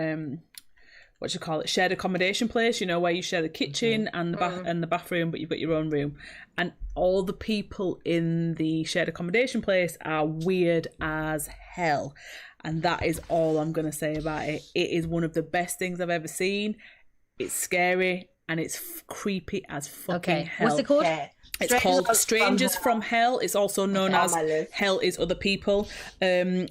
what you call it, shared accommodation place, you know, where you share the kitchen and the bathroom, but you've got your own room, and all the people in the shared accommodation place are weird as hell, and that is all I'm gonna say about it. It is one of the best things I've ever seen. It's scary. And it's creepy as fucking hell. What's it called? It's called Strangers from Hell. It's also known as Hell is Other People. Hell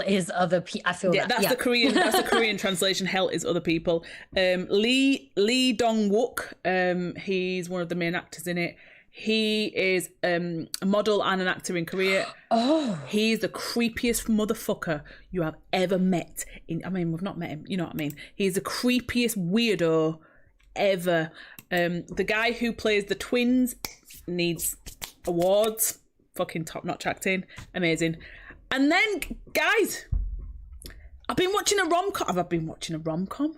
is Other People. I feel that's the Korean. That's the Korean translation. Hell is Other People. Lee Dong-wook. He's one of the main actors in it. He is a model and an actor in Korea. He's the creepiest motherfucker you have ever met. We've not met him. You know what I mean? He's the creepiest weirdo ever. The guy who plays the twins needs awards. Fucking top-notch acting. Amazing. And then, guys, I've been watching a rom-com. Have I been watching a rom-com?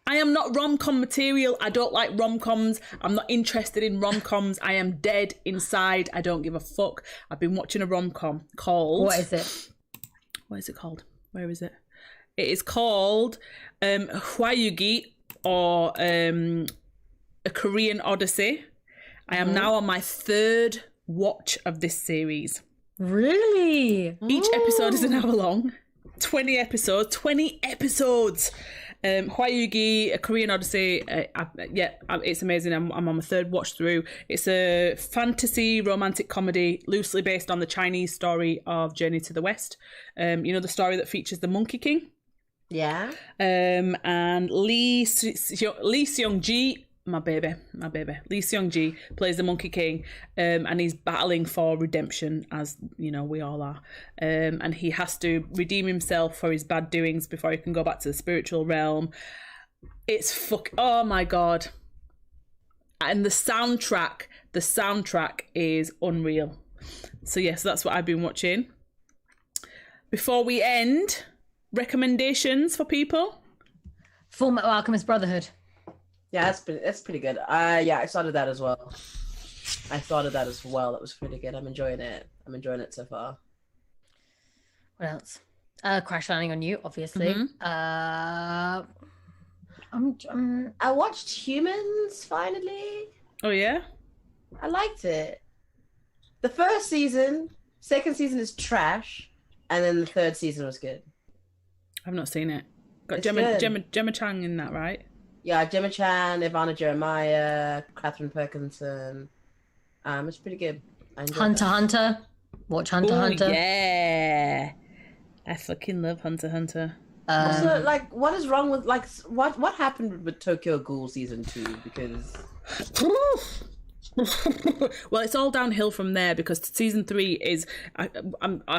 I am not rom-com material. I don't like rom-coms. I'm not interested in rom-coms. I am dead inside. I don't give a fuck. I've been watching a rom-com called... What is it? What is it called? Where is it? It is called Hwayugi, or A Korean Odyssey. I am now on my third watch of this series. Really? Each episode is an hour long. 20 episodes. Hwayugi, A Korean Odyssey. It's amazing. I'm on my third watch through. It's a fantasy romantic comedy loosely based on the Chinese story of Journey to the West. You know, the story that features the Monkey King? Yeah. And Lee Seung-ji, my baby. Lee Seung-ji plays the Monkey King, and he's battling for redemption, as you know we all are. And he has to redeem himself for his bad doings before he can go back to the spiritual realm. It's oh my god! And the soundtrack is unreal. So yes, that's what I've been watching. Before we end, recommendations for people. Fullmetal Alchemist Brotherhood. Yeah, that's pretty good. I started that as well. That was pretty good. I'm enjoying it so far. What else? Crash Landing on You, obviously. I watched Humans finally. Oh yeah? I liked it. The first season, second season is trash, and then the third season was good. I've not seen it. Got It's Gemma Chang in that, right? Yeah, Gemma Chan, Ivana Jeremiah, Catherine Perkinson. It's pretty good. Hunter. Watch Hunter. Yeah. I fucking love Hunter. Also, like, what is wrong with, like, what happened with Tokyo Ghoul season 2? Because Well, it's all downhill from there because season 3 is. I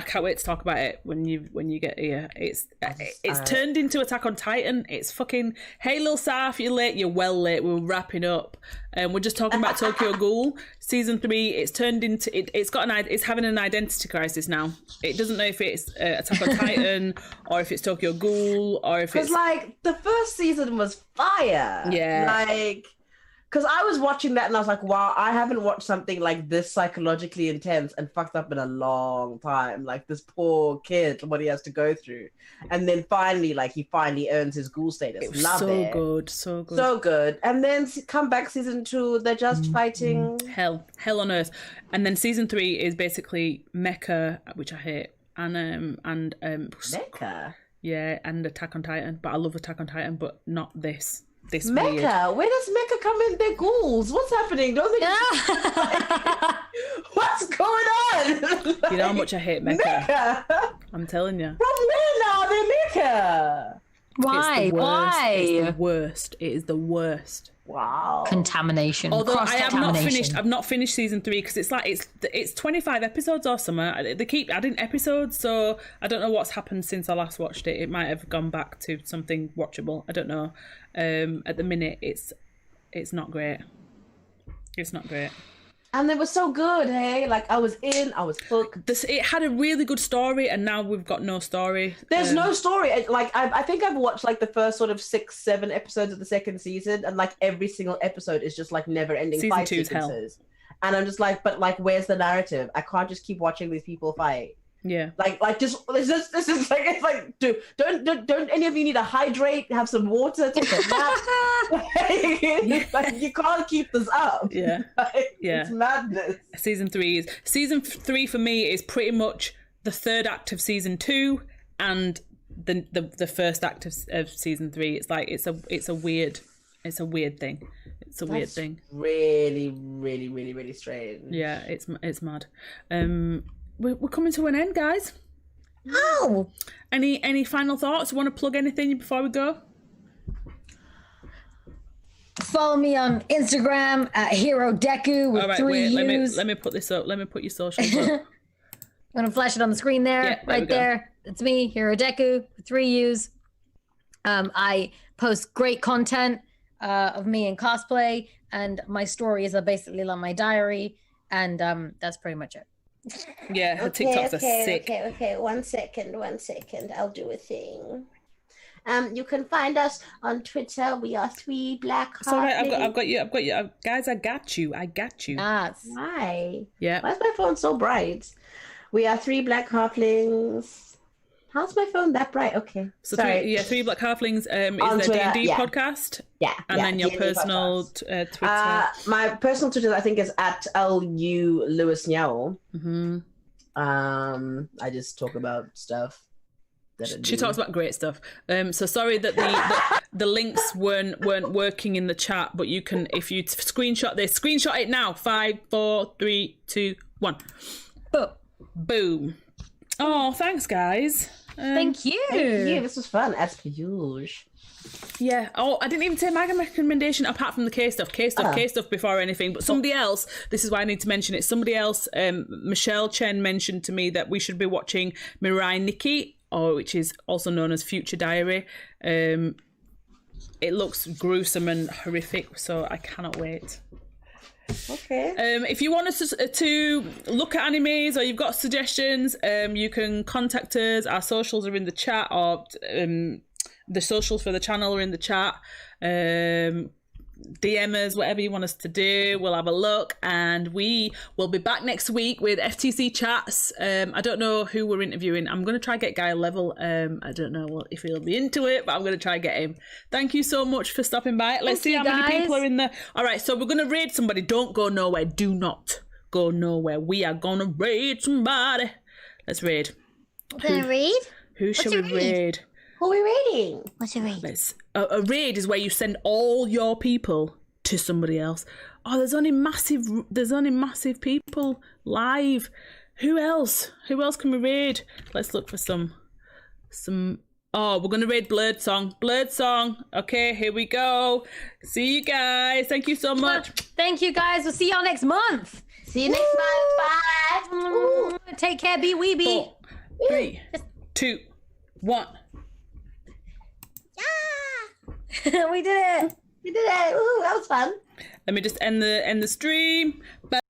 can't wait to talk about it when you get here. It's turned into Attack on Titan. It's fucking. Hey, Lil Saf, you're late. You're well late. We're wrapping up, and we're just talking about Tokyo Ghoul season 3. It's turned into. It's having an identity crisis now. It doesn't know if it's Attack on Titan or if it's Tokyo Ghoul or if it's. Because like the first season was fire. Yeah. Like. Because I was watching that and I was like, wow, I haven't watched something like this psychologically intense and fucked up in a long time. Like this poor kid, what he has to go through. And then finally, like he finally earns his ghoul status. It was Love so it. good, so good. So good. And then come back season 2, they're just fighting. Hell on earth. And then season 3 is basically Mecha, which I hate. And Mecha? Yeah, and Attack on Titan. But I love Attack on Titan, but not this. This Mecha? weird. Where does Mecha come in? They're ghouls. What's happening? Don't they? What's going on? Like, You know how much I hate Mecha. I'm telling you. From where now? They're Mecha. Why? It's the worst. Why? It's the worst. It is the worst. Wow. Contamination. Although I have not Cross-contamination. finished. I've not finished season 3 because it's 25 episodes or something. They keep adding episodes, so I don't know what's happened since I last watched it. It might have gone back to something watchable. I don't know. At the minute, it's not great. It's not great. And they were so good, hey? Like, I was hooked. It had a really good story, and now we've got no story. There's no story. Like, I think I've watched, like, the first sort of 6-7 episodes of the second season, and, like, every single episode is just, like, never-ending Season fight 2 is hell. sequences. And I'm just like, but, like, where's the narrative? I can't just keep watching these people fight. Yeah. Like, this is like, it's like, dude, don't any of you need to hydrate, have some water, take a nap? Like, you can't keep this up. Yeah. Like, Yeah. It's madness. Season 3 for me is pretty much the third act of season 2 and the first act of season 3. It's like it's a weird thing. It's a weird thing. Really, really, really, really strange. Yeah, it's mad. We're coming to an end, guys. Oh. Any final thoughts? Want to plug anything before we go? Follow me on Instagram at HeroDeku with All right, 3 wait. U's. Let me put this up. Let me put your socials up. I'm gonna flash it on the screen there, Yeah, there we right go. there. It's me, HeroDeku with 3 U's. I post great content of me in cosplay, and my stories are basically like my diary, and that's pretty much it. Yeah, her TikToks are sick. Okay. 1 second. I'll do a thing. You can find us on Twitter. We are 3 Black It's all right. Halflings. I've got you. Guys, I got you. That's Why? Yeah. Why is my phone so bright? We are 3 Black Halflings. How's my phone that bright? Okay. So Sorry. 3 Black Halflings On is the Twitter, D&D yeah. podcast. Yeah. And then your D&D personal podcast. Twitter. My personal Twitter, I think, is at LU Lewis Nyawo. Mm-hmm. I just talk about stuff. She talks about great stuff. So sorry that the links weren't working in the chat, but you can, if you screenshot it now. 5, 4, 3, 2, 1. Boom. Oh, thanks, guys. thank you. Thank you. This was fun, as per usual. Yeah. Oh, I didn't even say my recommendation apart from the K stuff before anything. But somebody else, this is why I need to mention it. Somebody else, Michelle Chen mentioned to me that we should be watching Mirai Nikki, which is also known as Future Diary. It looks gruesome and horrific, so I cannot wait. Okay. If you want us to look at animes or you've got suggestions, you can contact us. Our socials are in the chat, or the socials for the channel are in the chat. DM us, whatever you want us to do. We'll have a look, and we will be back next week with FTC chats. I don't know who we're interviewing. I'm going to try get Guy Level. I don't know if he'll be into it, but I'm going to try get him. Thank you so much for stopping by. Let's see how many people are in there. All right, so we're going to raid somebody. Don't go nowhere. Do not go nowhere. We are going to raid somebody. Let's raid. Can I read? Who shall we raid? Who are we raiding? What's a read? A raid is where you send all your people to somebody else. Oh, there's only massive people live. Who else can we raid? Let's look for some Oh, we're going to read Blurred Song. Blurred Song. Okay, here we go. See you guys. Thank you so much. Thank you, guys. We'll see y'all next month. See you next month. Bye. Ooh. Take care, be weeby. 4, 3, 2, 1. We did it. We did it. Ooh, that was fun. Let me just end the stream. Bye.